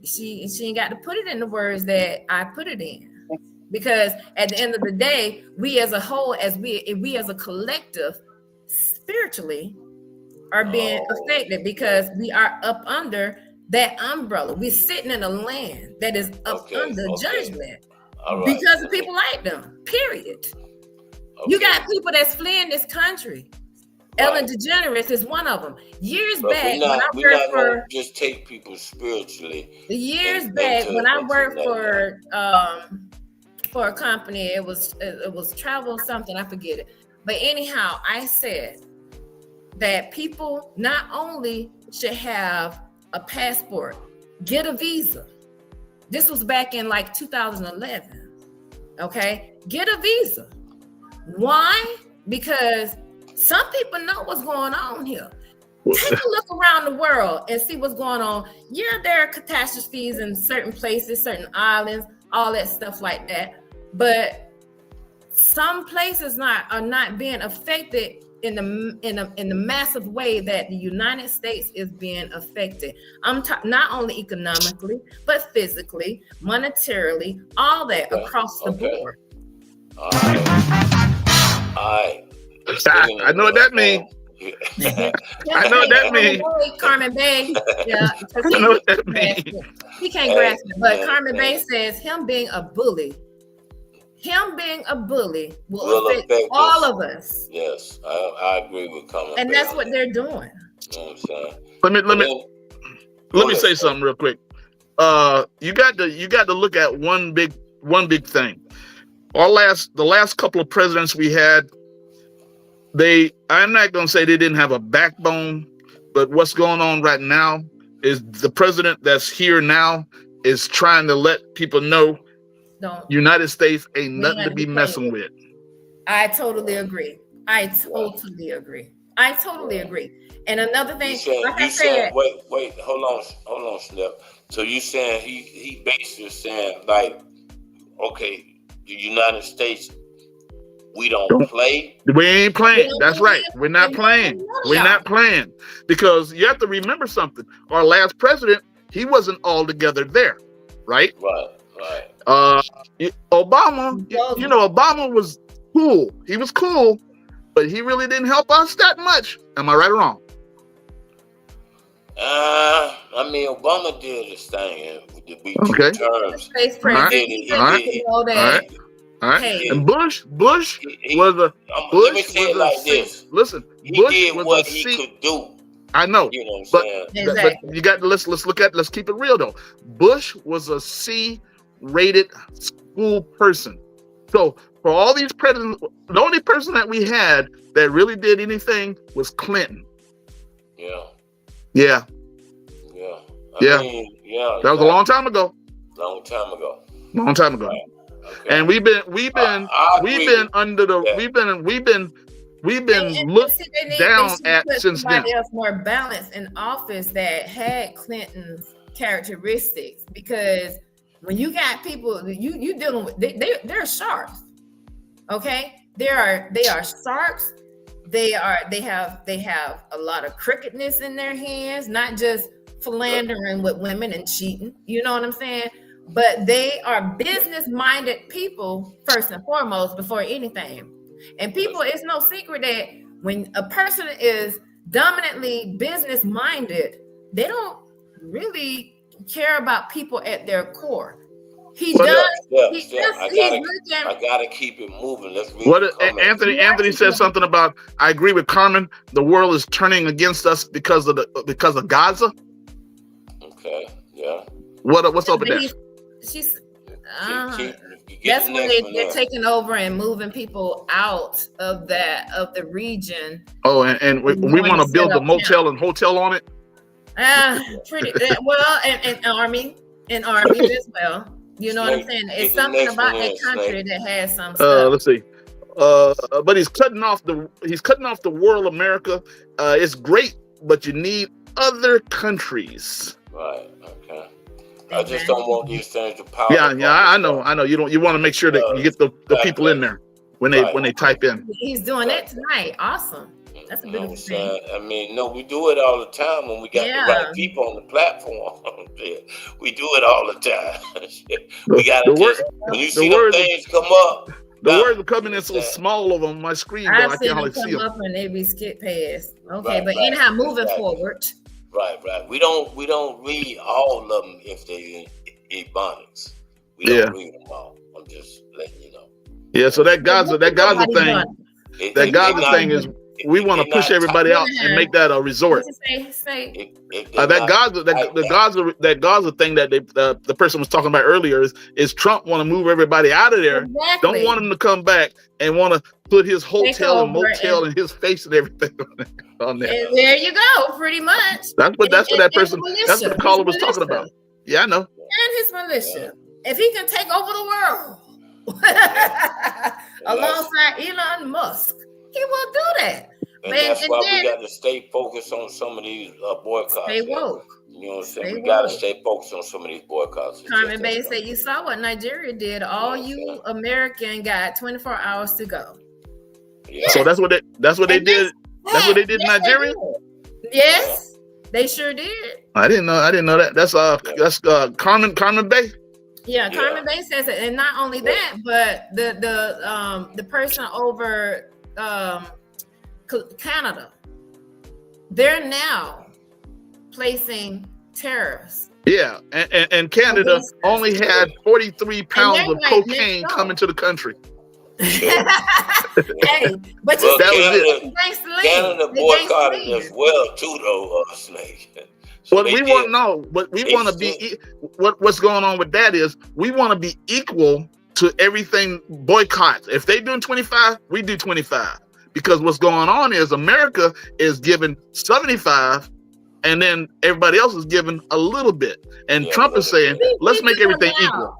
ain't got to put it in the words that I put it in, because at the end of the day, we as a whole, we as a collective, spiritually, are being affected because we are up under that umbrella. We're sitting in a land that is up under judgment because of people like them. Period. You got people that's fleeing this country. Ellen DeGeneres is one of them. Years back, when I worked for, just take people spiritually. Years back, when I worked for a company, it was travel something, I forget it. But anyhow, I said that people not only should have a passport, get a visa. This was back in like 2011. Okay, get a visa. Why? Because some people know what's going on here. Take a look around the world and see what's going on. Yeah, there are catastrophes in certain places, certain islands, all that stuff like that. But some places are not being affected in the massive way that the United States is being affected. I'm not only economically, but physically, monetarily, all that across the board. All right. I know what that means. I know what that means. Carmen Bay, yeah, I know what that means. He can't grasp it, but Carmen Bay says him being a bully will affect all of us. Yes, I agree with Carmen. And that's what they're doing. You know what I'm saying? Let me say something real quick. You got to look at one big thing. The last couple of presidents we had, I'm not going to say they didn't have a backbone, but what's going on right now is the president that's here now is trying to let people know United States ain't nothing to be messing with. I totally agree. I totally agree. And another thing, wait, hold on, Snap. So you saying he basically saying like, okay, the United States, we don't play. We ain't playing. That's right. We're not playing. We're not playing. Because you have to remember something. Our last president, he wasn't altogether there, right? Right. Obama, Obama was cool. He was cool, but he really didn't help us that much. Am I right or wrong? I mean, Obama did his thing to be Okay. 2 terms. Space All right. president. All right. You know that. All right. Hey. And Bush was a Let me say it like this. Listen, He Bush did was what a he C. could do. I know, You know what I'm but, saying? Exactly. but you got to let's keep it real though. Bush was a C-rated school person. So for all these presidents, the only person that we had that really did anything was Clinton. Yeah. Yeah, Yeah. Yeah. I mean, yeah. that was a long time ago. Long time ago. Long time ago. Okay. And we've been I agree under the that. we've been And looked see, they down should at put since then. somebody else more balanced in office that had Clinton's characteristics, because when you got people you dealing with, they're sharks. Okay, they are sharks. They have a lot of crookedness in their hands, not just philandering with women and cheating. You know what I'm saying? But they are business-minded people first and foremost before anything. And people, it's no secret that when a person is dominantly business-minded, they don't really care about people at their core. He But- does. Yeah, He's yeah. just, I he's gotta looking. keep it moving. Let's read What the comments. Anthony said something about. I agree with Carmen. The world is turning against us because of Gaza. Okay. Yeah. What's up with But that? he's- she's. Get That's the when next one they're up. taking over and moving people out of the region. Oh, and we want want to to build set a up motel and hotel on it. Pretty well, and army as well. You know what I'm saying? It's Get the something next about one that in, country that has some stuff. Let's see. But he's cutting off the world America. It's great, but you need other countries. Right. Okay. I just don't want these things to power. Yeah, up I on know. us. I know. You want to make sure that you get the people in there when they type in. He's doing that tonight. Awesome. That's a You know what beautiful I'm thing. saying? I mean, no, we do it all the time when we got Yeah. the right people on the platform. We do it all the time. We got The to word- just, when you the see them word- things come up, The now, words are coming in so small over on my screen, though, I've I seen can't hardly them see come them. up and they be skip past. Okay, Right, but right. anyhow, moving Exactly. forward. right. We don't read all of them if they Ebonics. We Yeah. don't read them all. I'm just letting you know. Yeah, so that Gaza thing, It- that it- Gaza it not- thing is we it- want to it push not everybody out and make that a resort. Say. That Gaza thing that the person was talking about earlier is Trump want to move everybody out of there. Exactly. Don't want him to come back and want to put his hotel and over motel and his face and everything on there. And there you go, pretty much. That's what that And person. his That's what the militia, caller his was talking militia. about. Yeah, I know. And his militia. If he can take over the world alongside Elon Musk, he will do that. And Man, that's and why then- we got to stay focused on some of these boycotts. Stay woke. You know what I'm saying? Stay We got to woke. stay focused on some of these boycotts. It's Carmen just Bay that said, you saw what Nigeria did. All you American got 24 hours to go. Yeah. So that's what they did. That's what they did in Yes, they Nigeria. did. Yes, they sure did. I didn't know that. That's Carmen Bay. Yeah, Carmen Bay says it, and not only that, but the person over Canada, they're now placing tariffs. Yeah, and Canada only had 43 pounds they're of like, cocaine let's go. coming to the country. Hey, but Well, you see, Canada boycotted as well too, though, Snake. So What they we did. want no, what we They want to be what's going on with that is we want to be equal to everything boycotts. If they doing 25, we do 25. Because what's going on is America is giving 75 and then everybody else is giving a little bit. And Trump is saying, let's make everything equal.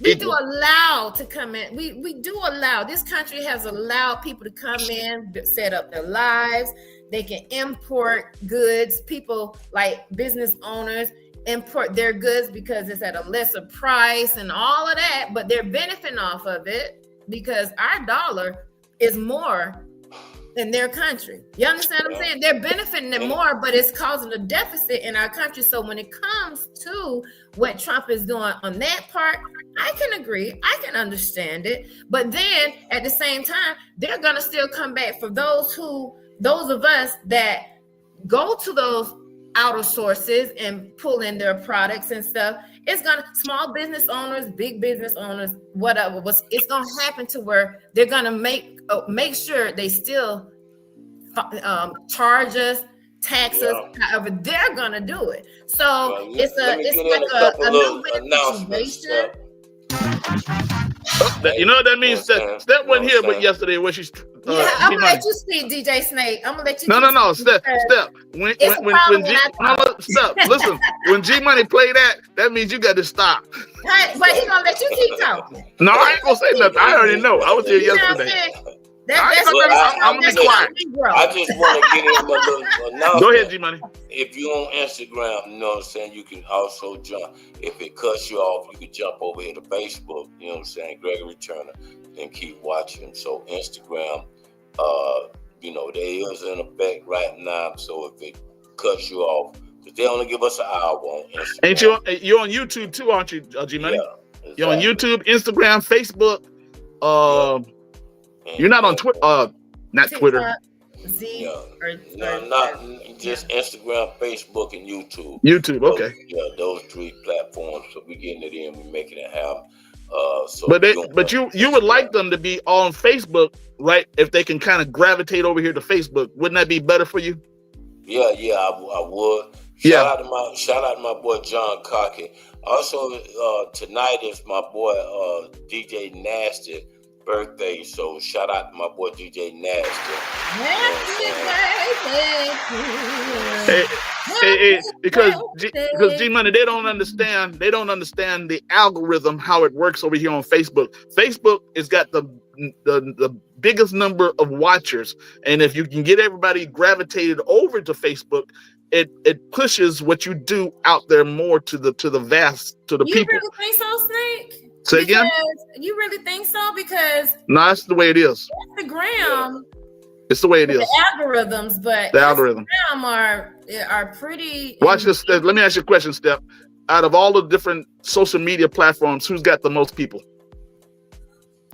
We do allow to come in. We do allow. This country has allowed people to come in, set up their lives. They can import goods. People like business owners import their goods because it's at a lesser price and all of that, but they're benefiting off of it because our dollar is more in their country. You understand what I'm saying? They're benefiting it more, but it's causing a deficit in our country. So when it comes to what Trump is doing on that part, I can agree. I can understand it. But then at the same time, they're going to still come back for those of us that go to those outer sources and pull in their products and stuff, it's gonna small business owners, big business owners, whatever. It's gonna happen to where they're gonna make sure they still charge us, tax us, however they're gonna do it. So it's like a little situation. You know what that means? Steph wasn't here, but yesterday when she's I'm gonna let you speak, DJ Snake. I'm gonna let you. No, Steph. When listen, when G Money play that means you got to stop. But he gonna let you keep talking. No, I ain't gonna say nothing. I already know. I was here yesterday. I'm gonna be quiet. I just want to get in my little announcement. Go ahead, G Money. If you're on Instagram, you know what I'm saying, you can also jump. If it cuts you off, you can jump over here to Facebook, you know what I'm saying, Gregory Turner, and keep watching. So Instagram, you know, there is an effect right now. So if it cuts you off, because they only give us an hour on Instagram. Ain't you're on YouTube too, aren't you, G Money? Yeah, exactly. You're on YouTube, Instagram, Facebook. You're not on Twitter. Not TikTok, Twitter. Not just Instagram, Facebook, and YouTube. YouTube, okay. Those 3 platforms. So we're getting it in. We're making it happen. But you would like them to be on Facebook, right? If they can kind of gravitate over here to Facebook, wouldn't that be better for you? Yeah, I would. Shout out to my boy John Cocky. Also, tonight is my boy DJ Nasty birthday, so shout out to my boy DJ Nasty. Because G Money, they don't understand the algorithm, how it works over here on Facebook. Facebook has got the biggest number of watchers, and if you can get everybody gravitated over to Facebook, it pushes what you do out there more to the people. You really think so, Snake? Say again? You really think so? Because no, that's the way it is. Instagram, it's the way it is. The algorithms, but the algorithm are pretty. Watch this. Let me ask you a question, Steph. Out of all the different social media platforms, who's got the most people?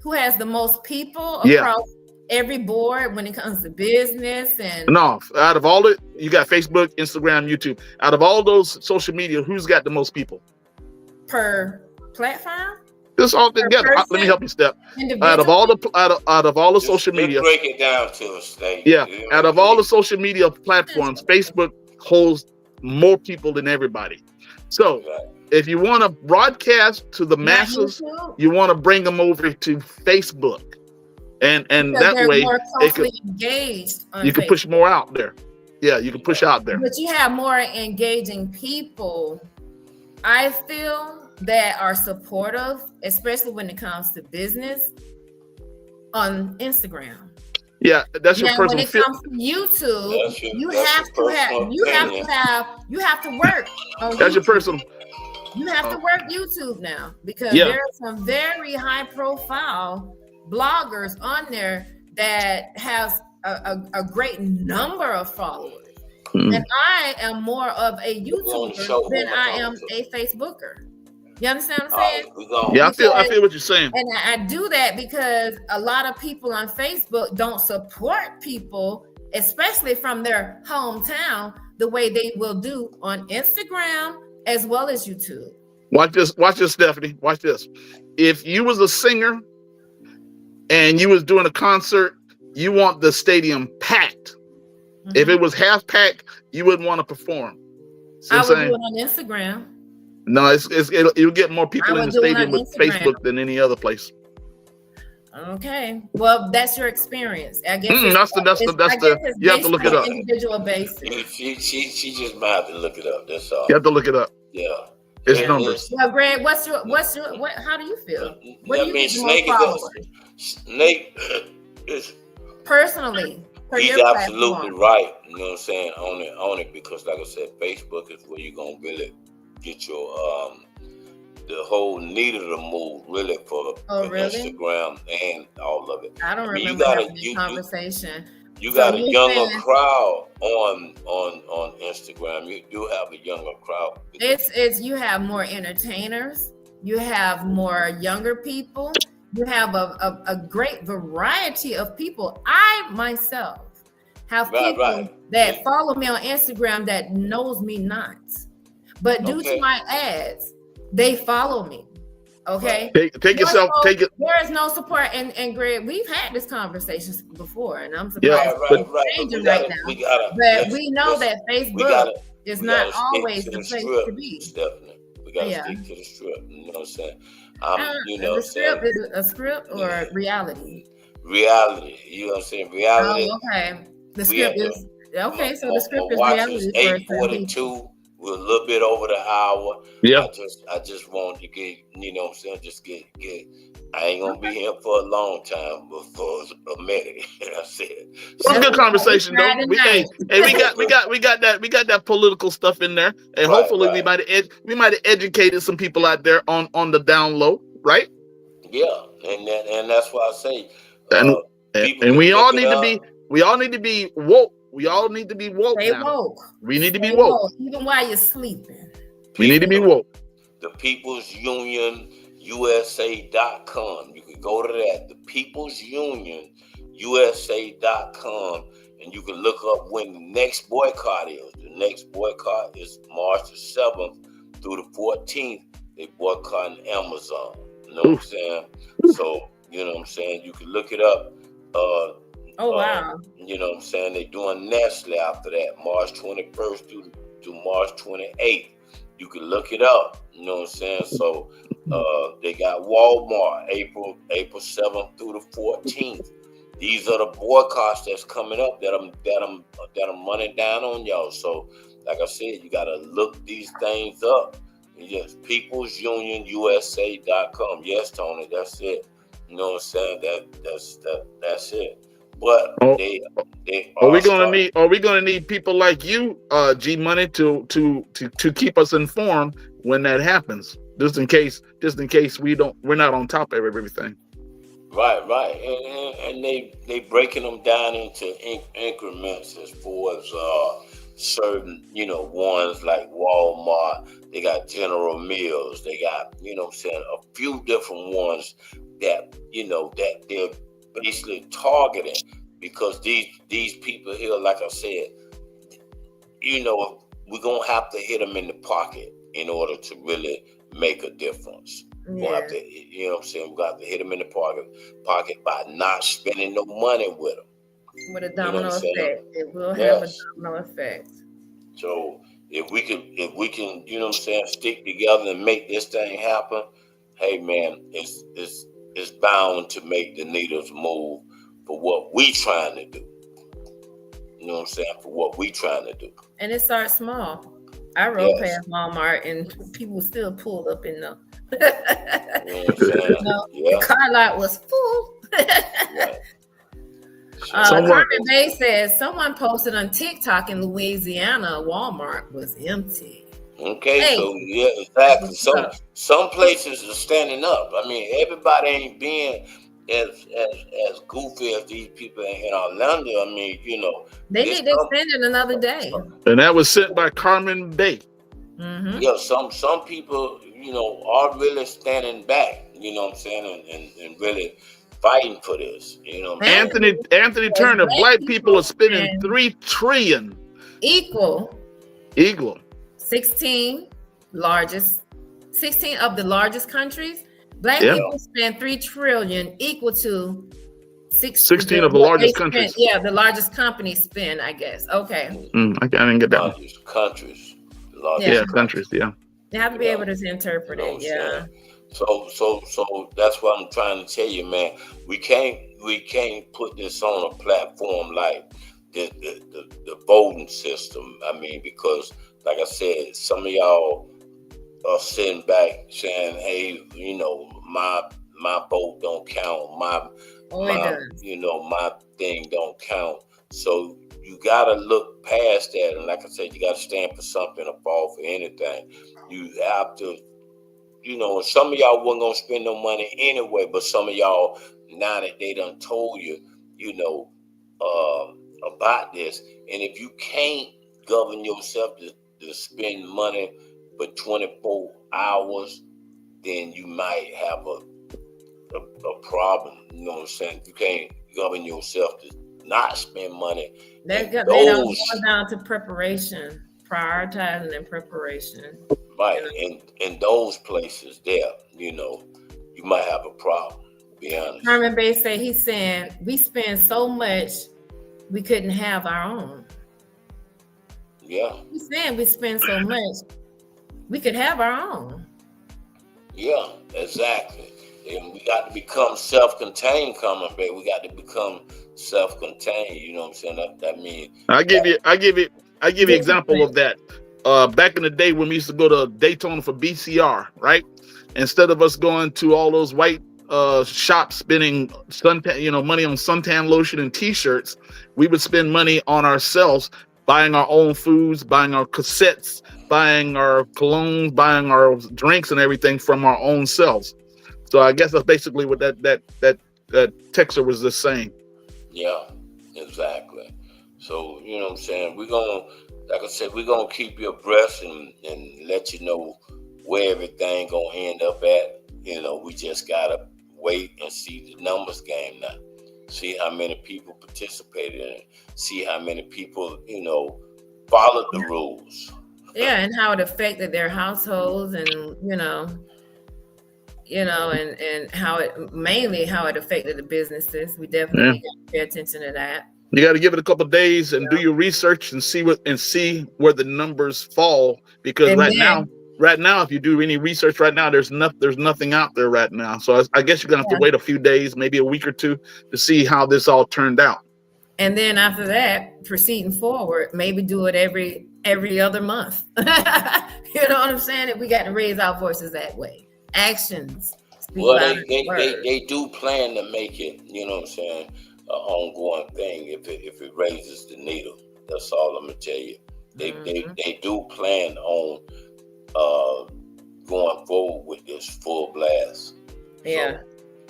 Who has the most people across every board when it comes to business and? No, out of all it, you got Facebook, Instagram, YouTube. Out of all those social media, who's got the most people? Per platform? This all together. Let me help you, Steph. Out of all the social media, break it down to a state. Yeah, out of all the social media platforms, Facebook holds more people than everybody. So, if you want to broadcast to the masses, you want to bring them over to Facebook, and that way you can push more out there. Yeah, you can push out there. But you have more engaging people, I feel, that are supportive, especially when it comes to business, on Instagram. Yeah, that's your personal. When it comes to YouTube, you have to work. That's your personal. You have to work YouTube now because there are some very high-profile bloggers on there that has a great number of followers. And I am more of a YouTuber than I am a Facebooker. You understand what I'm saying? Yeah, I feel what you're saying. And I do that because a lot of people on Facebook don't support people, especially from their hometown, the way they will do on Instagram as well as YouTube. Watch this, Stephanie. Watch this. If you was a singer and you was doing a concert, you want the stadium packed. Mm-hmm. If it was half packed, you wouldn't want to perform. I would do it on Instagram. No, you'll get more people in the stadium with Facebook than any other place. Okay, well, that's your experience. I guess you have to look it up. Individual basis. She just might have to look it up. That's all. You have to look it up. Yeah, it's numbers. Well, Greg, how do you feel? What do you think? Snake is personally. He's absolutely right. You know what I'm saying? On it because, like I said, Facebook is where you're gonna really get your the whole need of the move really for Instagram and all of it. I don't remember having this conversation. You got a younger crowd on Instagram. You do have a younger crowd. It's you have more entertainers. You have more younger people. You have a great variety of people. I myself have people that follow me on Instagram that knows me not, but due to my ads, they follow me. Okay, take yourself. Take it. There is no support, and Greg, we've had this conversation before, and I'm surprised it's changing right now. But we know that Facebook is not always the place to be. Stephanie, we gotta stick to the strip. You know what I'm saying? The script is a script or reality. Reality. You know what I'm saying? Reality. Oh, okay. The script is okay. So the script is reality. 8:42. We're a little bit over the hour. Yeah. I just want to get, you know what I'm saying? Just get. I ain't gonna be here for a long time, but for a minute. That's it. It's a good conversation, though. We got that political stuff in there, and hopefully we might have educated some people out there on the down low, right? Yeah, and that's why I say, and we all need to be woke. We all need to be woke. Stay woke. We need to be woke. Even while you're sleeping. We need to be woke. The People's Union USA.com. You can go to that. The People's Union USA.com, and you can look up when the next boycott is. The next boycott is March the 7th through the 14th. They boycotting Amazon. You know what I'm saying? So, you know what I'm saying? You can look it up. Wow. You know what I'm saying? They're doing Nestle after that, March 21st to March 28th. You can look it up. You know what I'm saying? So they got Walmart, April 7th through the 14th. These are the boycotts that's coming up that I'm running down on y'all. So, like I said, you gotta look these things up. Yes, People's Union USA.com. Yes, Tony, that's it. You know what I'm saying? That's it. But are we gonna need people like you, G Money, to keep us informed when that happens, just in case we're not on top of everything. Right, and they breaking them down into increments as far as certain, ones like Walmart. They got General Mills. They got, what I'm saying, a few different ones that that they're basically targeting, because these people here, like I said, we're gonna have to hit them in the pocket in order to really make a difference. We'll have to, you know what I'm saying, we're gonna have to hit them in the pocket by not spending no money with them. With a domino effect, it will have a domino effect. So if we can, you know what I'm saying, stick together and make this thing happen, hey man, it's bound to make the needles move for what we trying to do. You know what I'm saying? For what we trying to do. And it starts small. I rode past Walmart and people still pulled up in the the car lot was full. Carmen Bay says someone posted on TikTok in Louisiana, Walmart was empty. Okay, so yeah, exactly. Some places are standing up. I mean, everybody ain't being as goofy as these people in Orlando. I mean, they need to extend it another day. And that was sent by Carmen Bay. Mm-hmm. Yeah, some people, are really standing back. You know what I'm saying, and really fighting for this. Anthony Turner, black people are spending $3 trillion. Equal. 16 of the largest countries. Black people spend $3 trillion, equal to 16 of the largest countries. The largest companies spend, I guess. Okay. I didn't get that one. Countries. Countries. Yeah. They have to be able to interpret it. Yeah. So that's what I'm trying to tell you, man. We can't put this on a platform like the voting system. I mean, because like I said, some of y'all are sitting back saying, "Hey, my vote don't count. My thing don't count." So you gotta look past that, and like I said, you gotta stand for something or fall for anything. You have to, some of y'all wasn't gonna spend no money anyway, but some of y'all, now that they done told you, about this, and if you can't govern yourself to spend money for 24 hours, then you might have a problem. You know what I'm saying? You can't govern yourself to not spend money. They don't go down to preparation, prioritizing and preparation. Right, in those places there, you know, you might have a problem, to be honest. Herman Bay said, he's saying, we spend so much, we couldn't have our own. Yeah. He's saying we spend so much, we could have our own. Yeah, exactly. And we got to become self-contained, Herman Bay. We got to become self-contained. You know what I'm saying? That means I give you an example of that. Back in the day when we used to go to Daytona for BCR, right? Instead of us going to all those white shops spending suntan, money on suntan lotion and T-shirts, we would spend money on ourselves, buying our own foods, buying our cassettes, buying our colognes, buying our drinks and everything from our own selves. So I guess that's basically what that texter was just saying. Yeah, exactly. So, you know what I'm saying? We're going to, like I said, we're going to keep you abreast and let you know where everything going to end up at. You know, we just got to wait and see the numbers game now. See how many people participated in it. See how many people, followed the rules. Yeah, and how it affected their households and, and how it affected the businesses. We definitely got to pay attention to that. You got to give it a couple of days and do your research and see where the numbers fall, because right now, if you do any research right now, there's nothing out there right now. So I guess you're gonna have to wait a few days, maybe a week or two, to see how this all turned out. And then after that, proceeding forward, maybe do it every other month. You know what I'm saying? If we got to raise our voices that way, actions. Well, they do plan to make it. You know what I'm saying? An ongoing thing if it raises the needle. That's all I'm gonna tell you. They do plan on going forward with this full blast. Yeah, so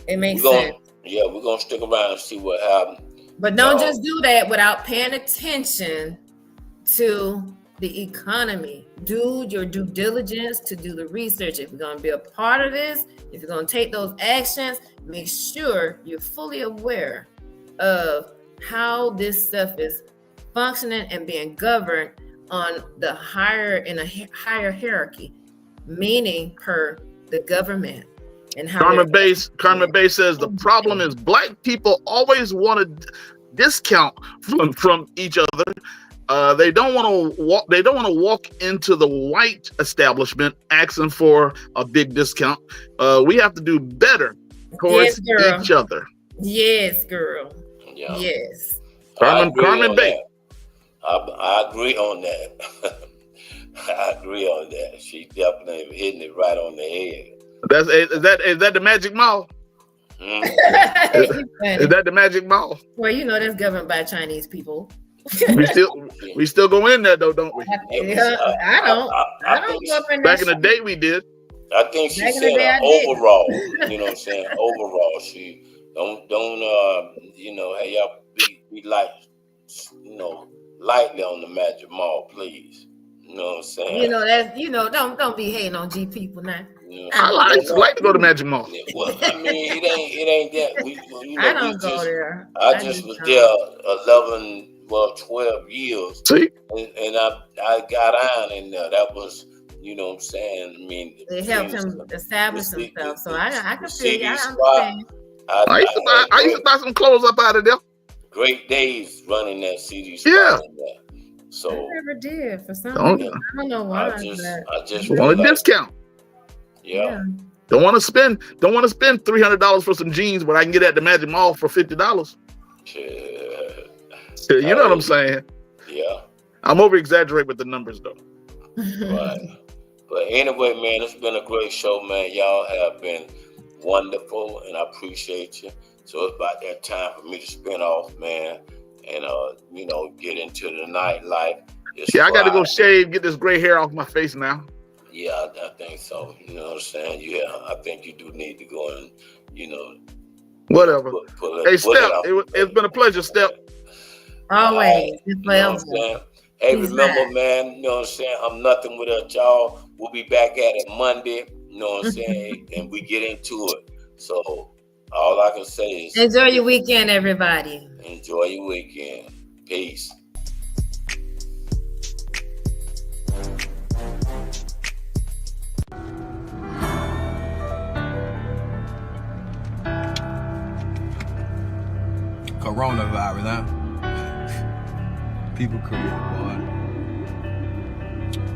it makes sense. We're gonna stick around and see what happens. But don't just do that without paying attention to the economy. Do your due diligence to do the research. If you're gonna be a part of this, if you're gonna take those actions, make sure you're fully aware of how this stuff is functioning and being governed on the higher hierarchy, meaning per the government. And how Carmen Bay says the problem is black people always want a discount from each other. They don't want to walk into the white establishment asking for a big discount. We have to do better towards each other. Yes, girl. Yeah. Yes. Carmen Bay. I agree on that. I agree on that. She definitely hitting it right on the head. Is that the Magic Mall? Mm. Is that the Magic Mall? Well, that's governed by Chinese people. we still go in there though, don't we? I don't go up in Back in the day, we did. I think she said overall. You know what I'm saying? Overall, she don't hey, y'all be like, lightly on the Magic Mall, please. You know what I'm saying? Don't be hating on G people now. I like to go to Magic Mall. Well, I mean, it ain't that. I don't go there. I just was there 12 years. See? And I got on in there. That was, you know what I'm saying? I mean, it helped him establish himself. So I can figure out. I used to buy some clothes up out of there. Great days running that CD spot. Yeah. So I never did for some reason. I don't know why. I just want a discount. Yeah. Don't want to spend $300 for some jeans, but I can get at the Magic Mall for $50. You know what I'm saying? Yeah. I'm over exaggerating with the numbers though. Right. But anyway, man, it's been a great show, man. Y'all have been wonderful, and I appreciate you. So it's about that time for me to spin off, man, and get into the nightlife. I got to go shave, get this gray hair off my face now. Yeah, I think so. You know what I'm saying? Yeah, I think you do need to go and, whatever. Hey, Steph, it's been a pleasure, Steph. Always. You know what I'm saying? Hey, remember, man, you know what I'm saying? I'm nothing without y'all. We'll be back at it Monday, you know what I'm saying? And we get into it. So All I can say is enjoy your weekend, everybody. Enjoy your weekend. Peace. Coronavirus, huh? People career, boy.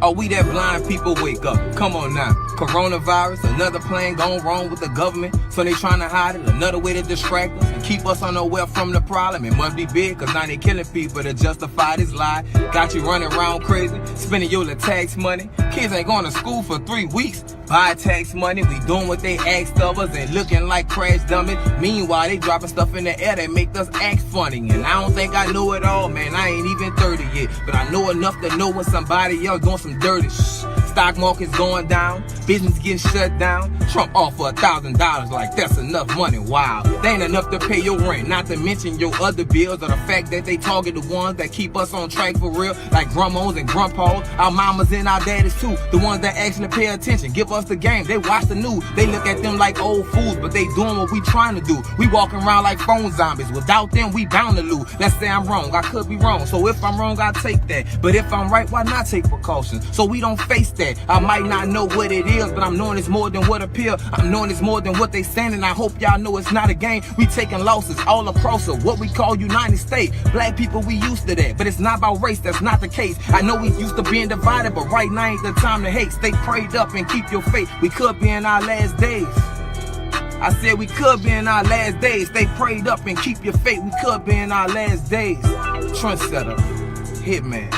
Oh, we that blind people wake up. Come on now. Coronavirus, another plan gone wrong with the government. So they trying to hide it. Another way to distract us and keep us unaware from the problem. It must be big, cause now they killing people to justify this lie. Got you running around crazy, spending your little tax money. Kids ain't going to school for 3 weeks. Buy tax money, we doing what they asked of us and looking like crash dummies. Meanwhile, they dropping stuff in the air that make us act funny. And I don't think I know it all, man. I ain't even 30 yet. But I know enough to know when somebody else doing some dirty shh. Stock market's going down, business getting shut down. Trump offer $1,000 like that's enough money. Wow, that ain't enough to pay your rent, not to mention your other bills, or the fact that they target the ones that keep us on track for real, like grandmas and grandpas, our mamas and our daddies too, the ones that actually pay attention, give us the game, they watch the news, they look at them like old fools, but they doing what we trying to do. We walking around like phone zombies, without them we bound to lose. Let's say I'm wrong, I could be wrong, so if I'm wrong I take that, but if I'm right, why not take precautions, so we don't face that. I might not know what it is, but I'm knowing it's more than what appear. I'm knowing it's more than what they saying, and I hope y'all know it's not a game. We taking losses all across what we call United States. Black people, we used to that, but it's not about race, that's not the case. I know we used to being divided, but right now ain't the time to hate. Stay prayed up and keep your faith. We could be in our last days. I said we could be in our last days. Stay prayed up and keep your faith. We could be in our last days. Trendsetter, Hitman.